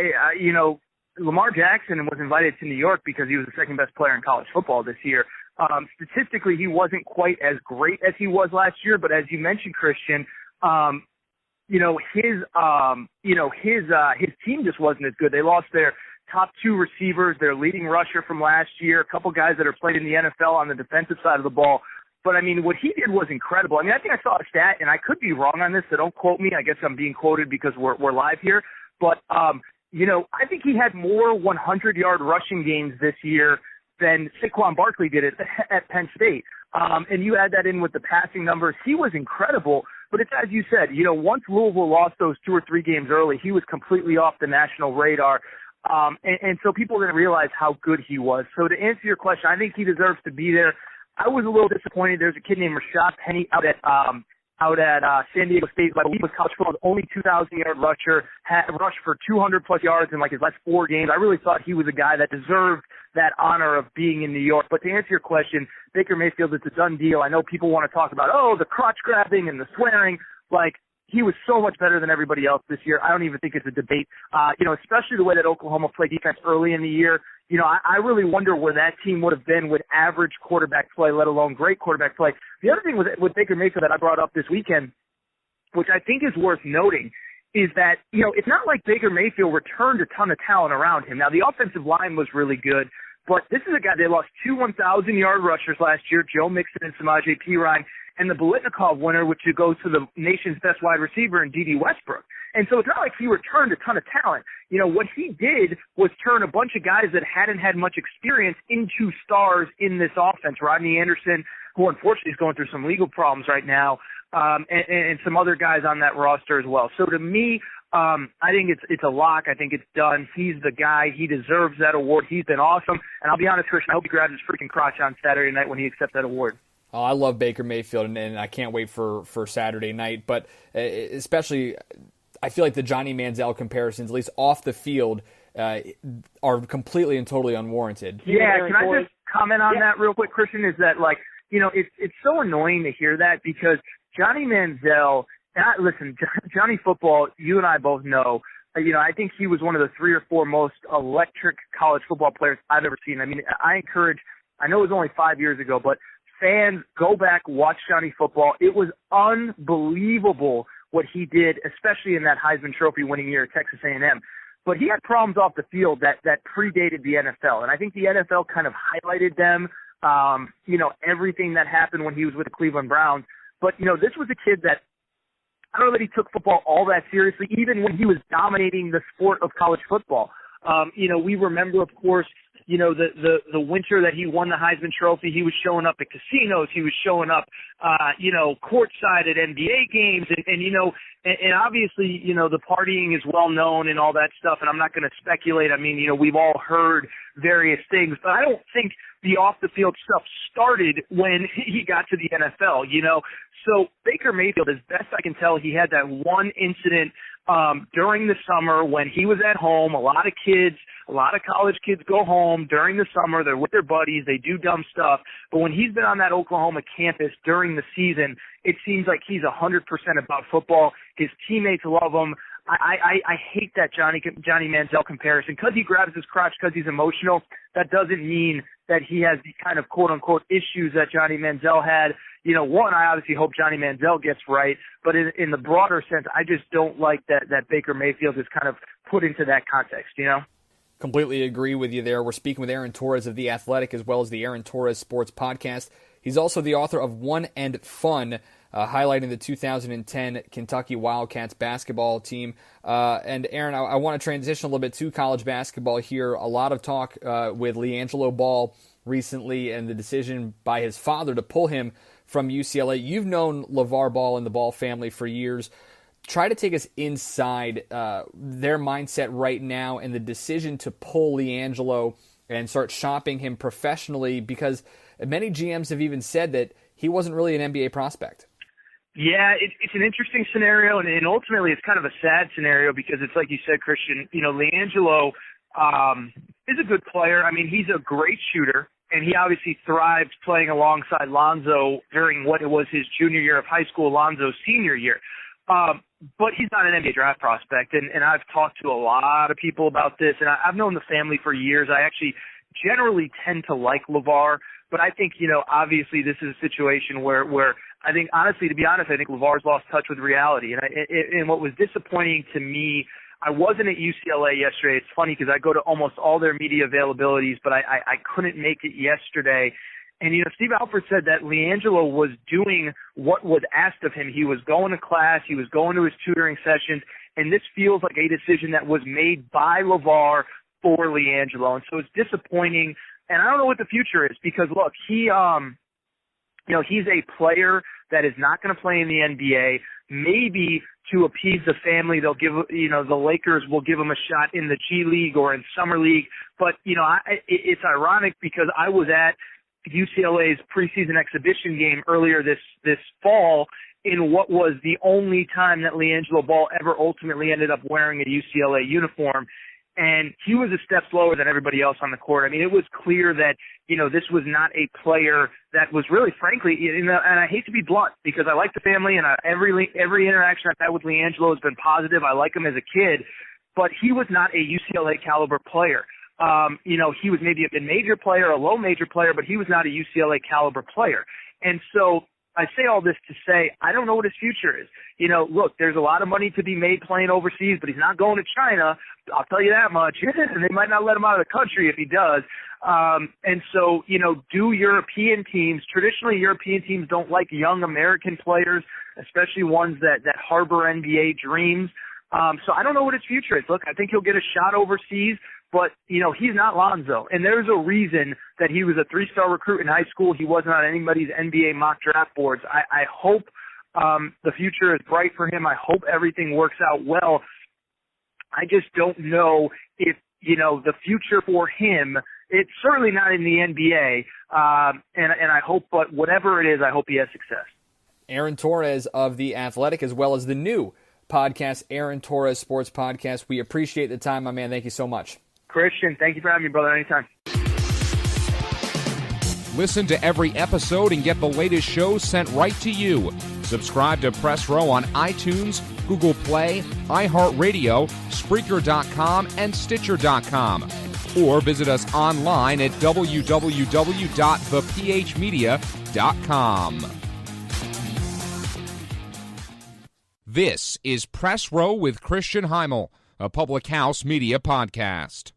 Lamar Jackson was invited to New York because he was the second best player in college football this year. Statistically, he wasn't quite as great as he was last year, but as you mentioned, Christian, his team just wasn't as good. They lost their top two receivers, their leading rusher from last year, a couple guys that are played in the NFL on the defensive side of the ball. But, I mean, what he did was incredible. I mean, I think I saw a stat, and I could be wrong on this, so don't quote me. I guess I'm being quoted because we're live here. But, I think he had more 100-yard rushing games this year than Saquon Barkley did at Penn State. And you add that in with the passing numbers. He was incredible. But it's as you said, once Louisville lost those 2 or 3 games early, he was completely off the national radar. And so people are going to realize how good he was. So to answer your question, I think he deserves to be there. I was a little disappointed. There's a kid named Rashad Penny out at San Diego State, I believe was college football's only 2,000-yard rusher, had rushed for 200-plus yards in his last 4 games. I really thought he was a guy that deserved that honor of being in New York. But to answer your question, Baker Mayfield, it's a done deal. I know people want to talk about, the crotch grabbing and the swearing. He was so much better than everybody else this year. I don't even think it's a debate. Especially the way that Oklahoma played defense early in the year. I really wonder where that team would have been with average quarterback play, let alone great quarterback play. The other thing with Baker Mayfield that I brought up this weekend, which I think is worth noting, is that, it's not like Baker Mayfield returned a ton of talent around him. Now, the offensive line was really good, but this is a guy, they lost 2 1,000-yard rushers last year, Joe Mixon and Samaje Perine, and the Biletnikoff winner, which goes to the nation's best wide receiver in D.D. Westbrook. And so it's not like he returned a ton of talent. What he did was turn a bunch of guys that hadn't had much experience into stars in this offense. Rodney Anderson, who unfortunately is going through some legal problems right now, and some other guys on that roster as well. So to me, I think it's a lock. I think it's done. He's the guy. He deserves that award. He's been awesome. And I'll be honest, Christian, I hope he grabs his freaking crotch on Saturday night when he accepts that award. Oh, I love Baker Mayfield, and I can't wait for Saturday night. But especially, I feel like the Johnny Manziel comparisons, at least off the field, are completely and totally unwarranted. Yeah, can I just comment on that real quick, Christian? Is that it's so annoying to hear that because Johnny Manziel, listen, Johnny Football, you and I both know. I think he was one of the 3 or 4 most electric college football players I've ever seen. I mean, I know it was only 5 years ago, but fans, go back, watch Johnny Football. It was unbelievable what he did, especially in that Heisman Trophy winning year at Texas A&M. But he had problems off the field that predated the NFL. And I think the NFL kind of highlighted them, everything that happened when he was with the Cleveland Browns. But, this was a kid that I don't know that he took football all that seriously, even when he was dominating the sport of college football. We remember, of course, the winter that he won the Heisman Trophy, he was showing up at casinos, he was showing up, courtside at NBA games, and obviously, the partying is well known and all that stuff, and I'm not going to speculate. I mean, we've all heard various things, but I don't think the off-the-field stuff started when he got to the NFL, So Baker Mayfield, as best I can tell, he had that one incident during the summer when he was at home. A lot of college kids go home during the summer. They're with their buddies. They do dumb stuff. But when he's been on that Oklahoma campus during the season, it seems like he's 100% about football. His teammates love him. I hate that Johnny Manziel comparison. Because he grabs his crotch because he's emotional, that doesn't mean that he has the kind of quote-unquote issues that Johnny Manziel had. One, I obviously hope Johnny Manziel gets right, but in the broader sense, I just don't like that Baker Mayfield is kind of put into that context, Completely agree with you there. We're speaking with Aaron Torres of The Athletic as well as the Aaron Torres Sports Podcast. He's also the author of One and Fun, highlighting the 2010 Kentucky Wildcats basketball team. And Aaron, I want to transition a little bit to college basketball here. A lot of talk with LiAngelo Ball recently and the decision by his father to pull him from UCLA. You've known LeVar Ball and the Ball family for years. Try to take us inside their mindset right now and the decision to pull LiAngelo and start shopping him professionally, because many GMs have even said that he wasn't really an NBA prospect. Yeah, it's an interesting scenario, and ultimately it's kind of a sad scenario because it's like you said, Christian, LiAngelo is a good player. I mean, he's a great shooter, and he obviously thrived playing alongside Lonzo during what it was his junior year of high school, Lonzo's senior year. But he's not an NBA draft prospect, and I've talked to a lot of people about this, and I've known the family for years. I actually generally tend to like LeVar, but I think, obviously this is a situation where I think, honestly, to be honest, I think LeVar's lost touch with reality. And what was disappointing to me, I wasn't at UCLA yesterday. It's funny because I go to almost all their media availabilities, but I couldn't make it yesterday. And, Steve Alford said that LiAngelo was doing what was asked of him. He was going to class. He was going to his tutoring sessions. And this feels like a decision that was made by LeVar for LiAngelo. And so it's disappointing. And I don't know what the future is because, look, he's a player that is not going to play in the NBA. Maybe to appease the family, they'll give, the Lakers will give him a shot in the G League or in Summer League. But, it's ironic because I was at UCLA's preseason exhibition game earlier this fall in what was the only time that LiAngelo Ball ever ultimately ended up wearing a UCLA uniform. And he was a step slower than everybody else on the court. I mean, it was clear that, this was not a player that was really, frankly, and I hate to be blunt because I like the family and every interaction I've had with LiAngelo has been positive. I like him as a kid, but he was not a UCLA caliber player. He was maybe a mid-major player, a low-major player, but he was not a UCLA caliber player. And so I say all this to say I don't know what his future is. Look, there's a lot of money to be made playing overseas, but he's not going to China. I'll tell you that much. And they might not let him out of the country if he does. And so, do European teams, traditionally European teams don't like young American players, especially ones that harbor NBA dreams. So I don't know what his future is. Look, I think he'll get a shot overseas. But, he's not Lonzo. And there's a reason that he was a 3-star recruit in high school. He wasn't on anybody's NBA mock draft boards. I hope the future is bright for him. I hope everything works out well. I just don't know if, the future for him, it's certainly not in the NBA. And I hope, but whatever it is, I hope he has success. Aaron Torres of The Athletic, as well as the new podcast, Aaron Torres Sports Podcast. We appreciate the time, my man. Thank you so much. Christian, thank you for having me, brother. Anytime. Listen to every episode and get the latest shows sent right to you. Subscribe to Press Row on iTunes, Google Play, iHeartRadio, Spreaker.com, and Stitcher.com. Or visit us online at www.thephmedia.com. This is Press Row with Christian Heimel, a Public House Media podcast.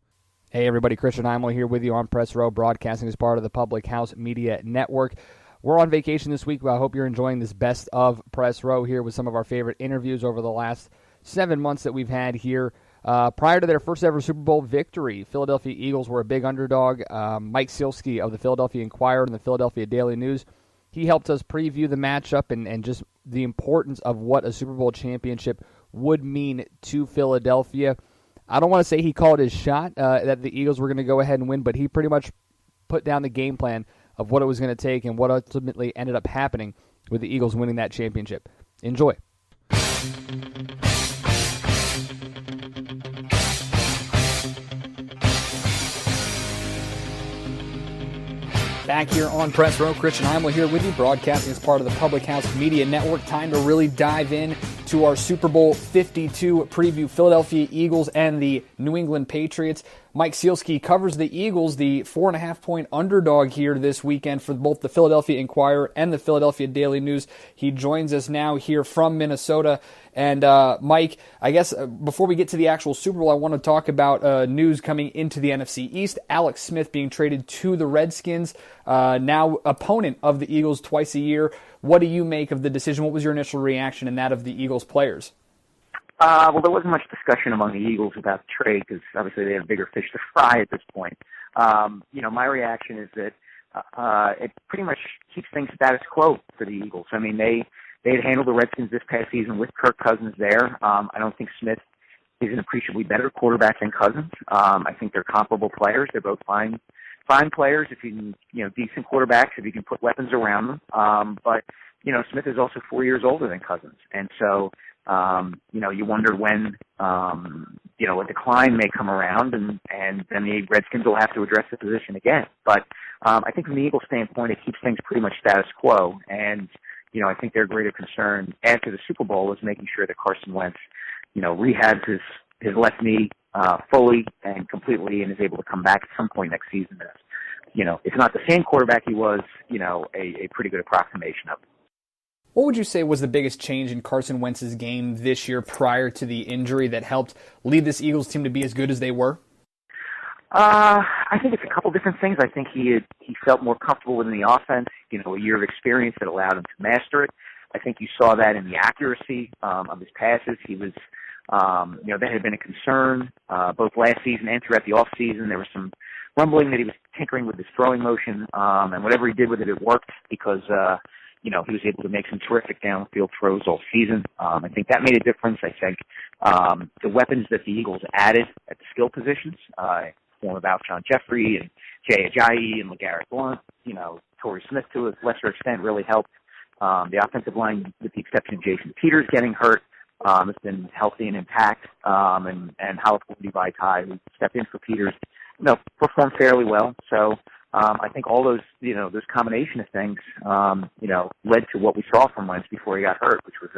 Hey everybody, Christian Heimel here with you on Press Row, broadcasting as part of the Public House Media Network. We're on vacation this week, but I hope you're enjoying this best of Press Row here with some of our favorite interviews over the last 7 months that we've had here Prior to their first ever Super Bowl victory, Philadelphia Eagles were a big underdog. Mike Sielski of the Philadelphia Inquirer and the Philadelphia Daily News, he helped us preview the matchup and just the importance of what a Super Bowl championship would mean to Philadelphia. I don't want to say he called his shot that the Eagles were going to go ahead and win, but he pretty much put down the game plan of what it was going to take and what ultimately ended up happening with the Eagles winning that championship. Enjoy. Back here on Press Row, Christian Heimel here with you, broadcasting as part of the Public House Media Network. Time to really dive in to our Super Bowl 52 preview, Philadelphia Eagles and the New England Patriots. Mike Sielski covers the Eagles, the 4.5-point underdog here this weekend for both the Philadelphia Inquirer and the Philadelphia Daily News. He joins us now here from Minnesota. And Mike, I guess before we get to the actual Super Bowl, I want to talk about news coming into the NFC East. Alex Smith being traded to the Redskins, now opponent of the Eagles twice a year. What do you make of the decision? What was your initial reaction and that of the Eagles players? Well, there wasn't much discussion among the Eagles about the trade because obviously they have bigger fish to fry at this point. My reaction is that it pretty much keeps things status quo for the Eagles. I mean, they had handled the Redskins this past season with Kirk Cousins there. I don't think Smith is an appreciably better quarterback than Cousins. I think they're comparable players. They're both fine players if you can, decent quarterbacks if you can put weapons around them. But Smith is also 4 years older than Cousins, and so you wonder when a decline may come around, and then the Redskins will have to address the position again. But I think from the Eagles' standpoint, it keeps things pretty much status quo, and I think their greater concern after the Super Bowl is making sure that Carson Wentz, rehabs his left knee fully and completely and is able to come back at some point next season. It's not the same quarterback he was, a pretty good approximation of it. What would you say was the biggest change in Carson Wentz's game this year prior to the injury that helped lead this Eagles team to be as good as they were? I think it's a couple different things. I think he felt more comfortable within the offense, a year of experience that allowed him to master it. I think you saw that in the accuracy of his passes. He was, that had been a concern both last season and throughout the offseason. There was some rumbling that he was tinkering with his throwing motion, and whatever he did with it, it worked because he was able to make some terrific downfield throws all season. I think that made a difference. I think the weapons that the Eagles added at the skill positions, form of Alshon Jeffrey and Jay Ajayi and LeGarrette Blount, Torrey Smith to a lesser extent really helped. The offensive line, with the exception of Jason Peters getting hurt, has been healthy and intact. And Halapoulivaati Vaitai, who stepped in for Peters, performed fairly well. So I think all those, those combination of things, led to what we saw from Wentz before he got hurt, which was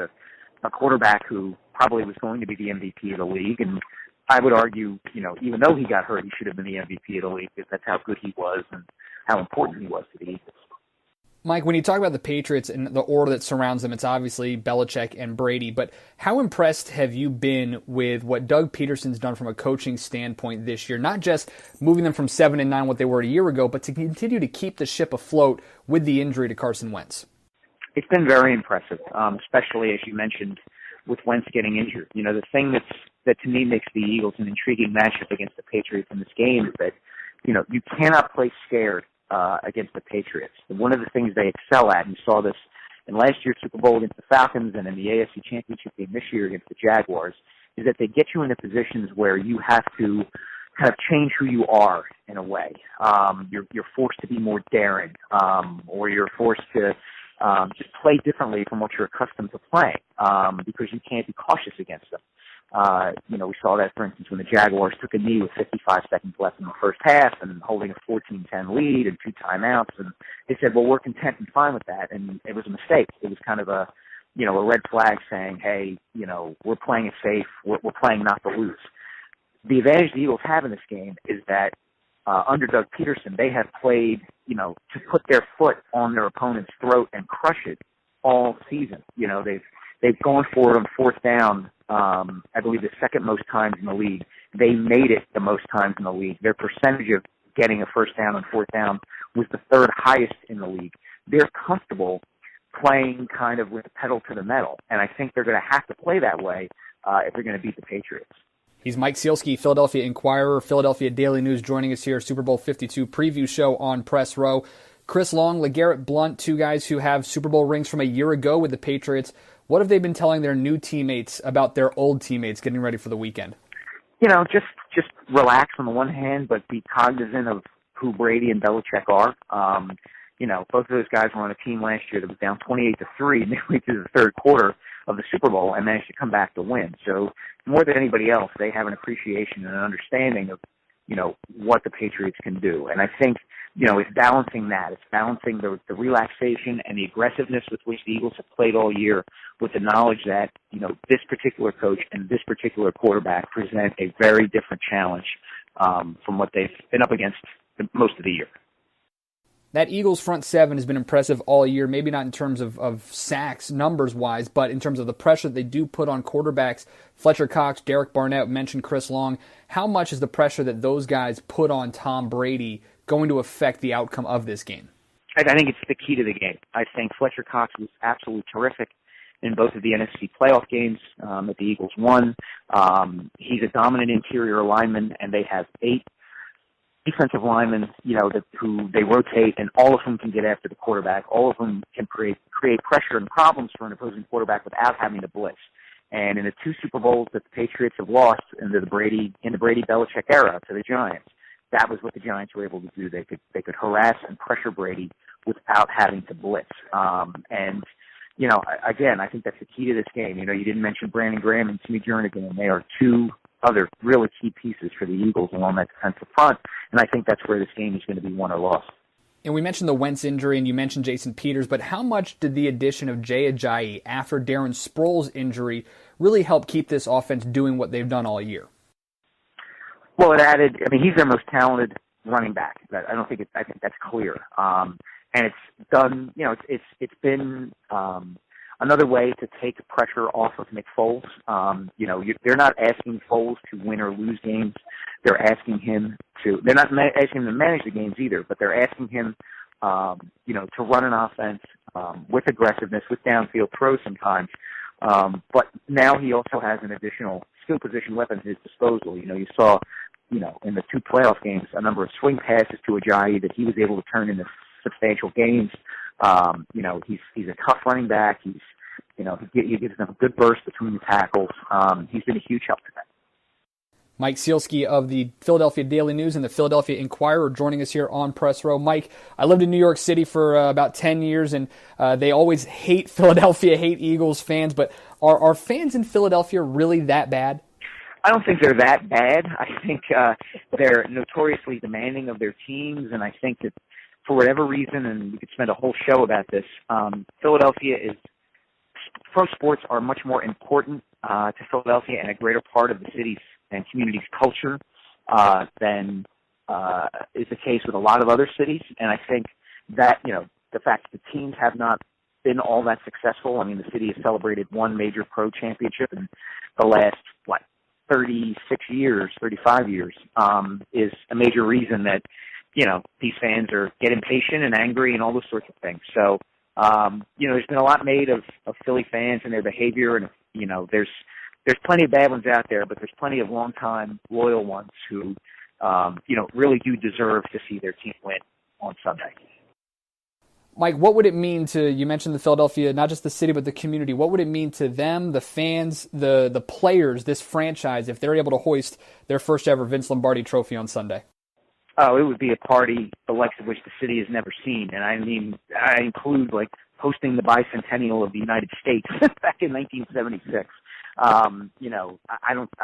a quarterback who probably was going to be the MVP of the league. And I would argue, even though he got hurt, he should have been the MVP of the league because that's how good he was and how important he was to the Eagles. Mike, when you talk about the Patriots and the aura that surrounds them, it's obviously Belichick and Brady, but how impressed have you been with what Doug Peterson's done from a coaching standpoint this year? Not just moving them from 7-9, what they were a year ago, but to continue to keep the ship afloat with the injury to Carson Wentz. It's been very impressive, especially as you mentioned with Wentz getting injured. The thing that to me makes the Eagles an intriguing matchup against the Patriots in this game is that, you cannot play scared against the Patriots. And one of the things they excel at, and you saw this in last year's Super Bowl against the Falcons and in the AFC Championship game this year against the Jaguars, is that they get you into positions where you have to kind of change who you are in a way. You're forced to be more daring, or you're forced to just play differently from what you're accustomed to playing, because you can't be cautious against them. We saw that, for instance, when the Jaguars took a knee with 55 seconds left in the first half and holding a 14-10 lead and 2 timeouts. And they said, well, we're content and fine with that. And it was a mistake. It was kind of a red flag saying, hey, we're playing it safe. We're playing not to lose. The advantage the Eagles have in this game is that under Doug Peterson, they have played, to put their foot on their opponent's throat and crush it all season. They've gone for it on fourth down, I believe the second most times in the league. They made it the most times in the league. Their percentage of getting a first down on fourth down was the third highest in the league. They're comfortable playing kind of with the pedal to the metal, and I think they're going to have to play that way if they're going to beat the Patriots. He's Mike Sielski, Philadelphia Inquirer, Philadelphia Daily News, joining us here, Super Bowl 52 preview show on Press Row. Chris Long, LeGarrette Blount, two guys who have Super Bowl rings from a year ago with the Patriots. What have they been telling their new teammates about their old teammates getting ready for the weekend? Just relax on the one hand, but be cognizant of who Brady and Belichick are. Both of those guys were on a team last year that was down 28-3 midway through the third quarter of the Super Bowl and managed to come back to win. So more than anybody else, they have an appreciation and an understanding of, what the Patriots can do. And I think, it's balancing that. It's balancing the relaxation and the aggressiveness with which the Eagles have played all year with the knowledge that, this particular coach and this particular quarterback present a very different challenge from what they've been up against most of the year. That Eagles front seven has been impressive all year, maybe not in terms of sacks numbers-wise, but in terms of the pressure that they do put on quarterbacks. Fletcher Cox, Derek Barnett, mentioned Chris Long. How much is the pressure that those guys put on Tom Brady going to affect the outcome of this game? I think it's the key to the game. I think Fletcher Cox was absolutely terrific in both of the NFC playoff games that the Eagles won. He's a dominant interior lineman, and they have 8 defensive linemen, who they rotate, and all of them can get after the quarterback. All of them can create pressure and problems for an opposing quarterback without having to blitz. And in the 2 Super Bowls that the Patriots have lost in the Brady-Belichick era to the Giants, that was what the Giants were able to do. They could harass and pressure Brady without having to blitz. Again, I think that's the key to this game. You didn't mention Brandon Graham and Timmy Jernigan. They are 2 other really key pieces for the Eagles along that defensive front, and I think that's where this game is going to be won or lost. And we mentioned the Wentz injury, and you mentioned Jason Peters, but how much did the addition of Jay Ajayi after Darren Sproles' injury really help keep this offense doing what they've done all year? Well, it added. He's their most talented running back. I think that's clear. And it's done. It's been another way to take pressure off of Nick Foles. They're not asking Foles to win or lose games. They're not asking him to manage the games either, but they're asking him, to run an offense with aggressiveness, with downfield throws sometimes. But now he also has an additional skill position weapon at his disposal. You saw, in the 2 playoff games, a number of swing passes to Ajayi that he was able to turn into substantial gains. He's a tough running back. He gives them a good burst between the tackles. He's been a huge help to them. Mike Sielski of the Philadelphia Daily News and the Philadelphia Inquirer joining us here on Press Row. Mike, I lived in New York City for about 10 years, and they always hate Philadelphia, hate Eagles fans, but are fans in Philadelphia really that bad? I don't think they're that bad. I think they're notoriously demanding of their teams, and I think that for whatever reason, and we could spend a whole show about this, pro sports are much more important to Philadelphia and a greater part of the city's and community's culture than is the case with a lot of other cities. And I think that, the fact that the teams have not been all that successful. The city has celebrated 1 major pro championship in the last, 36 years, 35 years, is a major reason that, these fans get impatient and angry and all those sorts of things. So, there's been a lot made of Philly fans and their behavior, and, there's plenty of bad ones out there, but there's plenty of long-time loyal ones who, really do deserve to see their team win on Sunday. Mike, what would it mean you mentioned the Philadelphia, not just the city, but the community. What would it mean to them, the fans, the players, this franchise, if they're able to hoist their first ever Vince Lombardi trophy on Sunday? Oh, it would be a party the likes of which the city has never seen. And I include hosting the bicentennial of the United States back in 1976. I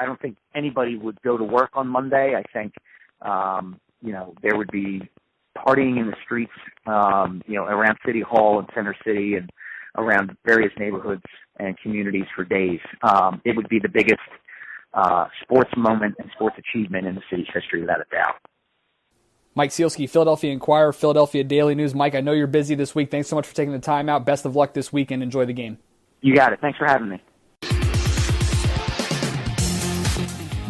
don't think anybody would go to work on Monday. I think, there would be partying in the streets, around City Hall and Center City and around various neighborhoods and communities for days. It would be the biggest sports moment and sports achievement in the city's history, without a doubt. Mike Sielski, Philadelphia Inquirer, Philadelphia Daily News. Mike, I know you're busy this week. Thanks so much for taking the time out. Best of luck this weekend. Enjoy the game. You got it. Thanks for having me.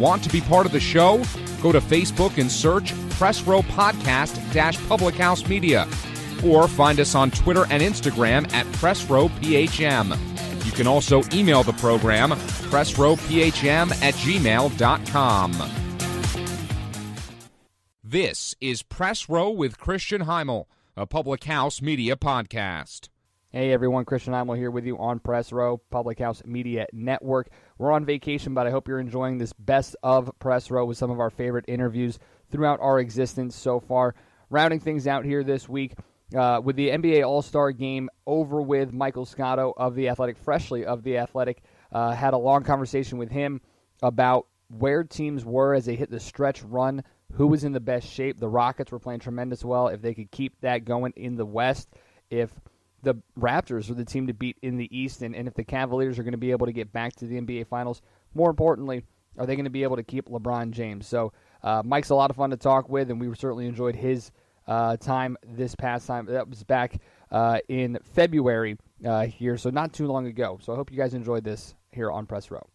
Want to be part of the show? Go to Facebook and search Press Row Podcast-Public House Media, or find us on Twitter and Instagram at Press Row PHM. You can also email the program pressrowphm@gmail.com. This is Press Row with Christian Heimel, a Public House Media podcast. Hey everyone, Christian Heimel here with you on Press Row, Public House Media Network. We're on vacation, but I hope you're enjoying this best of Press Row with some of our favorite interviews throughout our existence so far. Rounding things out here this week with the NBA All-Star Game over with, Michael Scotto of The Athletic, freshly of The Athletic, had a long conversation with him about where teams were as they hit the stretch run, who was in the best shape. The Rockets were playing tremendous well. If they could keep that going in the West, if the Raptors were the team to beat in the East, and if the Cavaliers are going to be able to get back to the NBA Finals, more importantly, are they going to be able to keep LeBron James? So Mike's a lot of fun to talk with, and we certainly enjoyed his time this past time. That was back in February here, so not too long ago. So I hope you guys enjoyed this here on Press Row.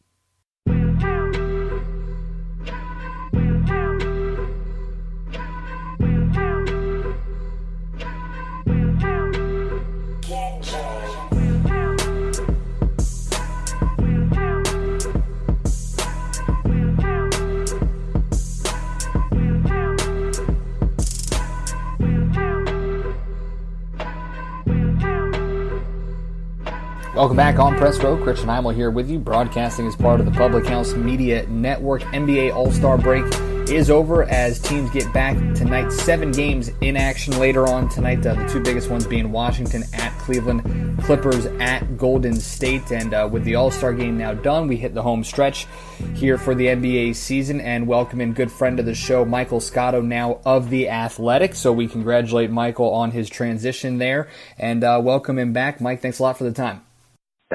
Welcome back on Press Row. Christian Heimel here with you, broadcasting as part of the Public House Media Network. NBA All-Star break is over as teams get back tonight. 7 games in action later on tonight. The 2 biggest ones being Washington at Cleveland, Clippers at Golden State. And with the All-Star game now done, we hit the home stretch here for the NBA season and welcome in good friend of the show, Michael Scotto, now of The Athletic. So we congratulate Michael on his transition there and welcome him back. Mike, thanks a lot for the time.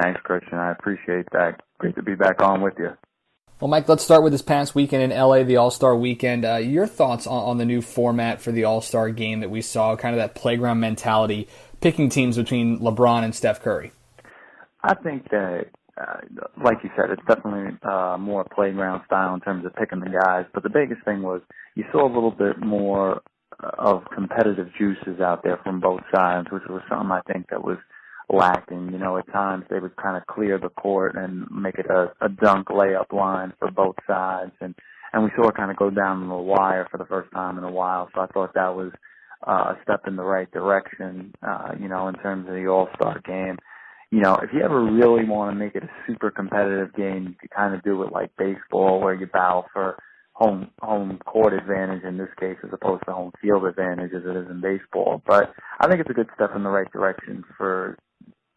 Thanks, Christian. I appreciate that. Great to be back on with you. Well, Mike, let's start with this past weekend in LA, the All-Star Weekend. Your thoughts on the new format for the All-Star game that we saw, kind of that playground mentality, picking teams between LeBron and Steph Curry? I think that, like you said, it's definitely more playground style in terms of picking the guys. But the biggest thing was you saw a little bit more of competitive juices out there from both sides, which was something I think that was lacking. You know, at times they would kind of clear the court and make it a dunk layup line for both sides, and we saw it kind of go down the wire for the first time in a while. So I thought that was a step in the right direction, you know, in terms of the All-Star game. You know, if you ever really want to make it a super competitive game, you could kind of do it like baseball, where you battle for home court advantage in this case as opposed to home field advantage as it is in baseball. But I think it's a good step in the right direction for,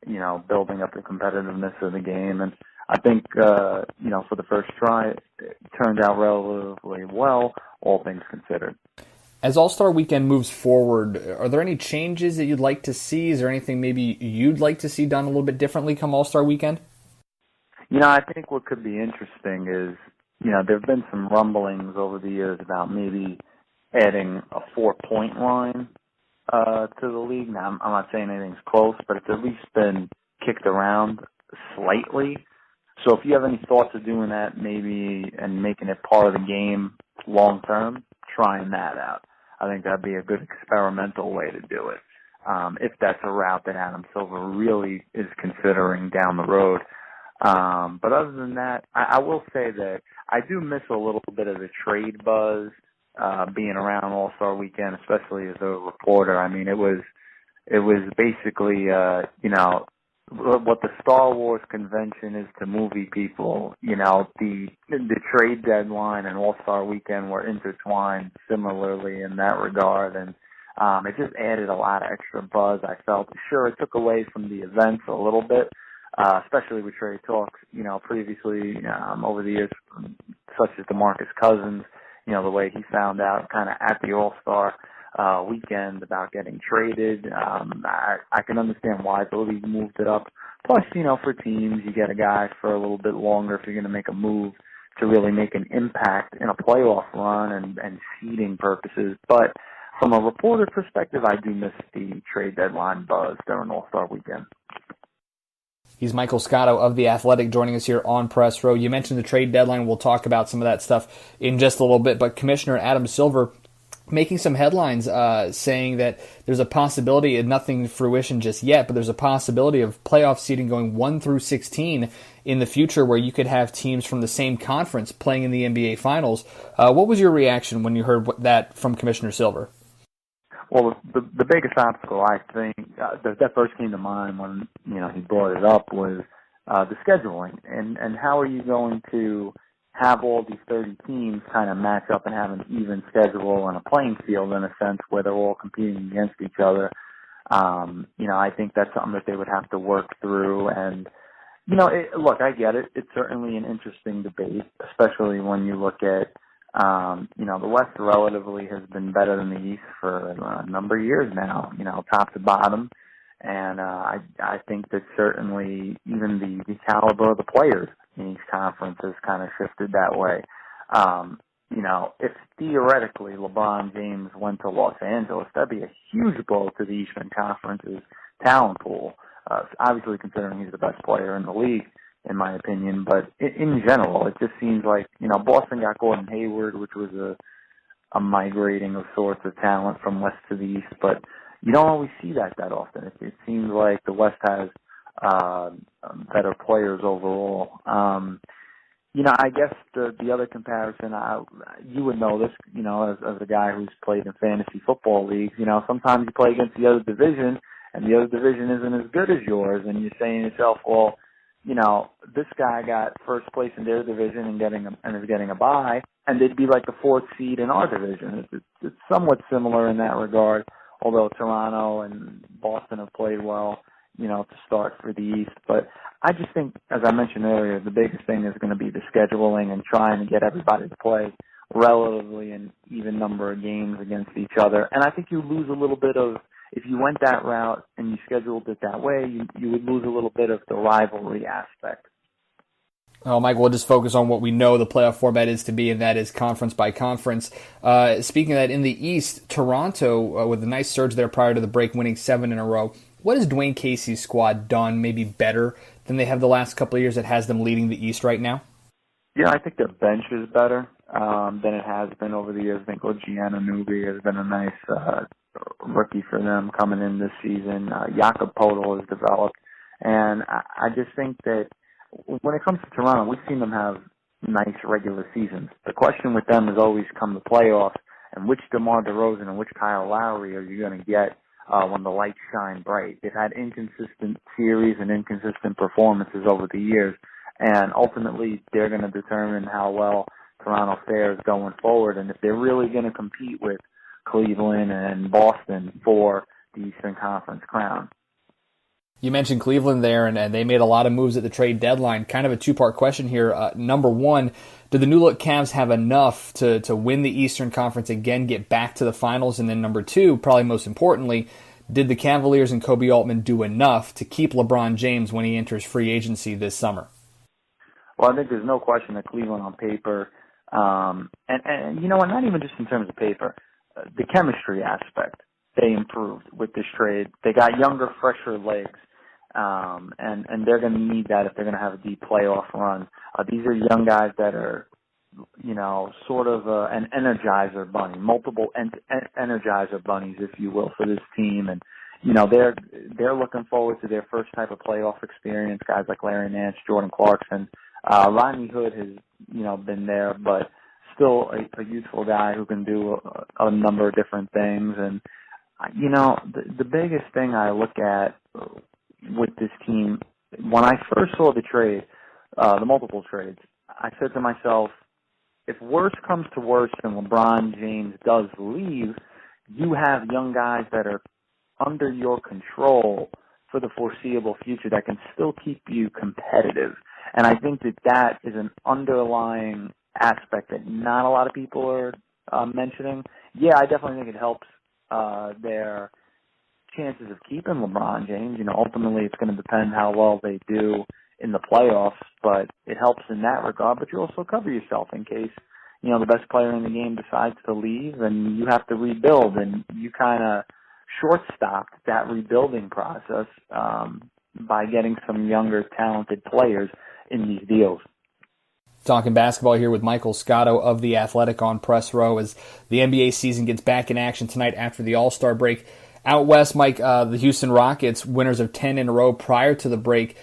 you know, building up the competitiveness of the game. And I think, you know, for the first try, it turned out relatively well, all things considered. As All-Star Weekend moves forward, are there any changes that you'd like to see? Is there anything maybe you'd like to see done a little bit differently come All-Star Weekend? You know, I think what could be interesting is, you know, there have been some rumblings over the years about maybe adding a 4-point line to the league. Now, I'm not saying anything's close, but it's at least been kicked around slightly. So if you have any thoughts of doing that maybe and making it part of the game long term, trying that out. I think that'd be a good experimental way to do it. If that's a route that Adam Silver really is considering down the road. But other than that, I will say that I do miss a little bit of the trade buzz being around All-Star Weekend, especially as a reporter. I mean, it was basically, you know, what the Star Wars convention is to movie people. You know, the trade deadline and All-Star Weekend were intertwined similarly in that regard, and it just added a lot of extra buzz, I felt. Sure, it took away from the events a little bit, especially with trade talks, you know, previously over the years, such as DeMarcus Cousins, you know, the way he found out kind of at the All-Star weekend about getting traded. I can understand why the league moved it up. Plus, you know, for teams, you get a guy for a little bit longer if you're going to make a move to really make an impact in a playoff run and seeding purposes. But from a reporter perspective, I do miss the trade deadline buzz during All-Star weekend. He's Michael Scotto of The Athletic joining us here on Press Row. You mentioned the trade deadline. We'll talk about some of that stuff in just a little bit. But Commissioner Adam Silver making some headlines saying that there's a possibility, and nothing fruition just yet, but there's a possibility of playoff seeding going 1 through 16 in the future, where you could have teams from the same conference playing in the NBA Finals. What was your reaction when you heard that from Commissioner Silver? Well, the biggest obstacle, I think, that first came to mind when he brought it up was the scheduling, and how are you going to have all these 30 teams kind of match up and have an even schedule and a playing field in a sense where they're all competing against each other. I think that's something that they would have to work through. And, look, I get it. It's certainly an interesting debate, especially when you look at, the West relatively has been better than the East for a number of years now, top to bottom. And I think that certainly even the caliber of the players in each conference has kind of shifted that way. If theoretically LeBron James went to Los Angeles, that'd be a huge blow to the Eastern Conference's talent pool. Obviously, considering he's the best player in the league, in my opinion. But in general, it just seems like, Boston got Gordon Hayward, which was a migrating of sorts of talent from West to the East. But you don't always see that often. It seems like the West has better players overall. I guess the other comparison, you would know this, as a guy who's played in fantasy football leagues, sometimes you play against the other division and the other division isn't as good as yours, and you're saying to yourself, well, this guy got first place in their division and is getting a bye, and they'd be like the fourth seed in our division. It's somewhat similar in that regard, although Toronto and Boston have played well, to start for the East. But I just think, as I mentioned earlier, the biggest thing is going to be the scheduling and trying to get everybody to play relatively an even number of games against each other. And I think you lose a little bit of, if you went that route and you scheduled it that way, you would lose a little bit of the rivalry aspect. Oh, Mike, we'll just focus on what we know the playoff format is to be, and that is conference by conference. Speaking of that, in the East, Toronto, with a nice surge there prior to the break, winning 7 in a row. What has Dwayne Casey's squad done maybe better than they have the last couple of years that has them leading the East right now? Yeah, I think their bench is better than it has been over the years. I think Ogiana Nubi has been a nice rookie for them coming in this season. Jakob Podol has developed. And I just think that when it comes to Toronto, we've seen them have nice regular seasons. The question with them has always come the playoffs, and which DeMar DeRozan and which Kyle Lowry are you going to get when the lights shine bright? They've had inconsistent series and inconsistent performances over the years, and ultimately they're going to determine how well Toronto fares going forward, and if they're really going to compete with Cleveland and Boston for the Eastern Conference crown. You mentioned Cleveland there, and they made a lot of moves at the trade deadline. Kind of a two-part question here. Number one, do the new-look Cavs have enough to win the Eastern Conference again, get back to the finals? And then number two, probably most importantly, did the Cavaliers and Kobe Altman do enough to keep LeBron James when he enters free agency this summer? Well, I think there's no question that Cleveland on paper, and you know what, not even just in terms of paper, the chemistry aspect, they improved with this trade. They got younger, fresher legs. And they're going to need that if they're going to have a deep playoff run. These are young guys that are, sort of an energizer bunny, multiple energizer bunnies, if you will, for this team. And, they're looking forward to their first type of playoff experience, guys like Larry Nance, Jordan Clarkson. Rodney Hood has, been there, but still a youthful guy who can do a number of different things. And, the biggest thing I look at with this team, when I first saw the trade, the multiple trades, I said to myself, if worse comes to worse and LeBron James does leave, you have young guys that are under your control for the foreseeable future that can still keep you competitive. And I think that is an underlying aspect that not a lot of people are mentioning. Yeah, I definitely think it helps their chances of keeping LeBron James. Ultimately it's going to depend how well they do in the playoffs, but it helps in that regard. But you also cover yourself in case, the best player in the game decides to leave and you have to rebuild, and you kind of short-stopped that rebuilding process by getting some younger, talented players in these deals. Talking basketball here with Michael Scotto of The Athletic on Press Row as the NBA season gets back in action tonight after the All-Star break. Out west, Mike, the Houston Rockets, winners of 10 in a row prior to the break,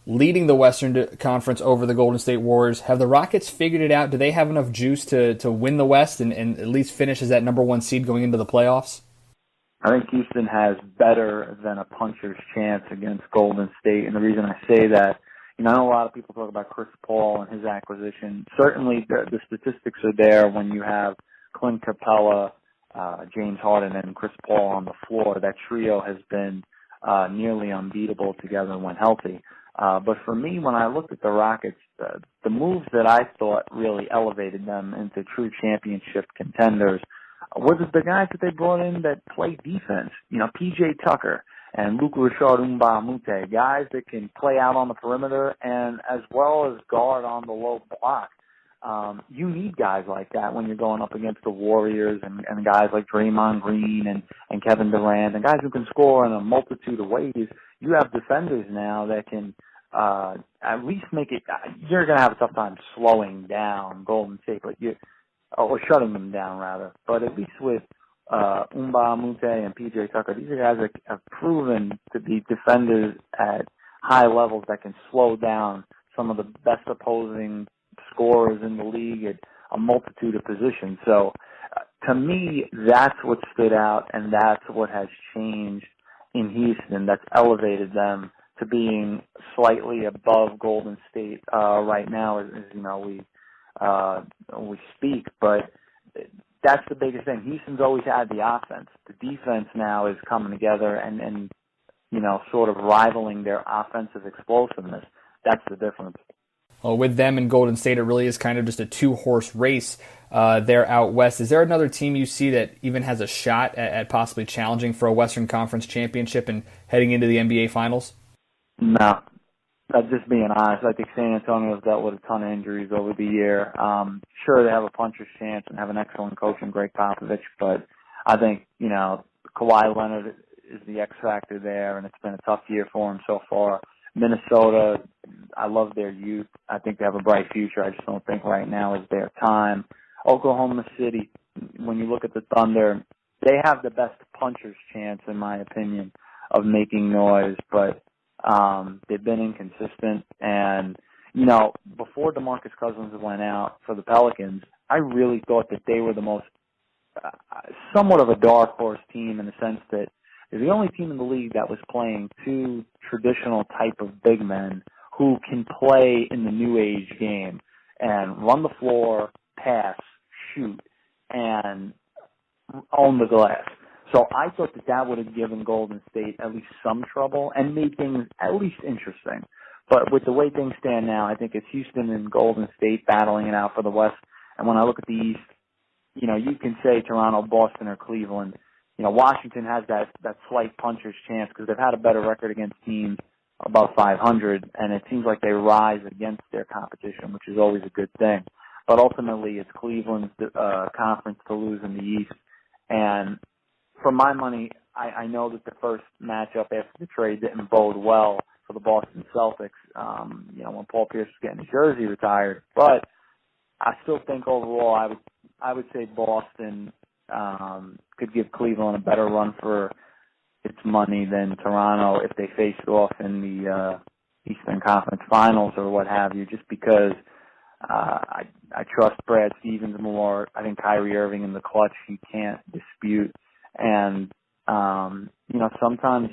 leading the Western Conference over the Golden State Warriors. Have the Rockets figured it out? Do they have enough juice to win the West and at least finish as that number one seed going into the playoffs? I think Houston has better than a puncher's chance against Golden State, and the reason I say that, I know a lot of people talk about Chris Paul and his acquisition. Certainly the statistics are there when you have Clint Capella, James Harden, and Chris Paul on the floor. That trio has been nearly unbeatable together when healthy. But for me, when I looked at the Rockets, the moves that I thought really elevated them into true championship contenders were the guys that they brought in that play defense. P.J. Tucker and Luka Richard-Mbah-a-Moute, guys that can play out on the perimeter and as well as guard on the low block. You need guys like that when you're going up against the Warriors and guys like Draymond Green and Kevin Durant and guys who can score in a multitude of ways. You have defenders now that can at least make it. You're going to have a tough time slowing down Golden State, or shutting them down rather. But at least with Mbah-a-Moute and P.J. Tucker, these are guys that have proven to be defenders at high levels that can slow down some of the best opposing scorers in the league at a multitude of positions. So to me, that's what stood out, and that's what has changed in Houston. That's elevated them to being slightly above Golden State right now, as we speak. But that's the biggest thing. Houston's always had the offense. The defense now is coming together and sort of rivaling their offensive explosiveness. That's the difference. Well, with them and Golden State, it really is kind of just a two-horse race there out west. Is there another team you see that even has a shot at possibly challenging for a Western Conference championship and heading into the NBA Finals? No. Just being honest, I think San Antonio has dealt with a ton of injuries over the year. Sure, they have a puncher's chance and have an excellent coach in Greg Popovich, but I think, Kawhi Leonard is the X factor there, and it's been a tough year for him so far. Minnesota, I love their youth. I think they have a bright future. I just don't think right now is their time. Oklahoma City, when you look at the Thunder, they have the best puncher's chance, in my opinion, of making noise, but they've been inconsistent. And, before DeMarcus Cousins went out for the Pelicans, I really thought that they were the most, somewhat of a dark horse team in the sense that they're the only team in the league that was playing two traditional type of big men who can play in the new age game and run the floor, pass, shoot, and own the glass. So I thought that would have given Golden State at least some trouble and made things at least interesting. But with the way things stand now, I think it's Houston and Golden State battling it out for the West. And when I look at the East, you can say Toronto, Boston, or Cleveland. Washington has that slight puncher's chance because they've had a better record against teams above 500, and it seems like they rise against their competition, which is always a good thing. But ultimately, it's Cleveland's conference to lose in the East. And for my money, I know that the first matchup after the trade didn't bode well for the Boston Celtics, when Paul Pierce was getting his jersey retired. But I still think overall I would say Boston could give Cleveland a better run for its money than Toronto if they face it off in the Eastern Conference Finals or what have you, just because I trust Brad Stevens more. I think Kyrie Irving in the clutch he can't dispute. And, sometimes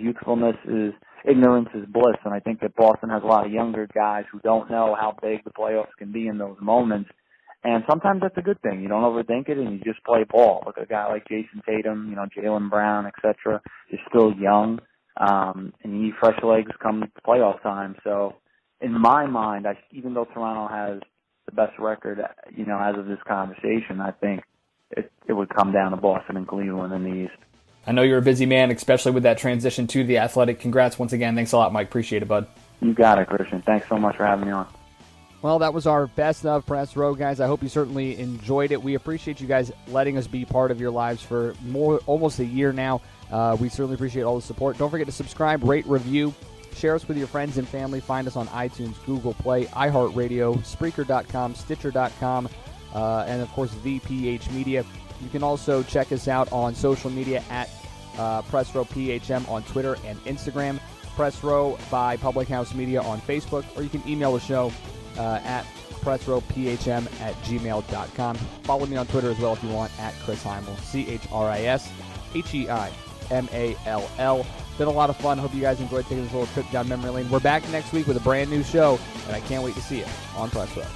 ignorance is bliss. And I think that Boston has a lot of younger guys who don't know how big the playoffs can be in those moments. And sometimes that's a good thing. You don't overthink it and you just play ball. Look at a guy like Jason Tatum, Jaylen Brown, etc. is still young. And you need fresh legs come playoff time. So in my mind, even though Toronto has the best record, as of this conversation, I think it would come down to Boston and Cleveland in the East. I know you're a busy man, especially with that transition to The Athletic. Congrats once again. Thanks a lot, Mike. Appreciate it, bud. You got it, Christian. Thanks so much for having me on. Well, that was our best of Press Row, guys. I hope you certainly enjoyed it. We appreciate you guys letting us be part of your lives for almost a year now. We certainly appreciate all the support. Don't forget to subscribe, rate, review, Share us with your friends and family. Find us on iTunes, Google Play, iHeartRadio, Spreaker.com, Stitcher.com, and, of course, VPH Media. You can also check us out on social media at Press Row PHM on Twitter and Instagram, Press Row by Public House Media on Facebook, or you can email the show at pressrowphm@gmail.com. Follow me on Twitter as well if you want, at Chris Heimel, ChrisHeimall. Been a lot of fun. Hope you guys enjoyed taking this little trip down memory lane. We're back next week with a brand new show, and I can't wait to see you on Press Row.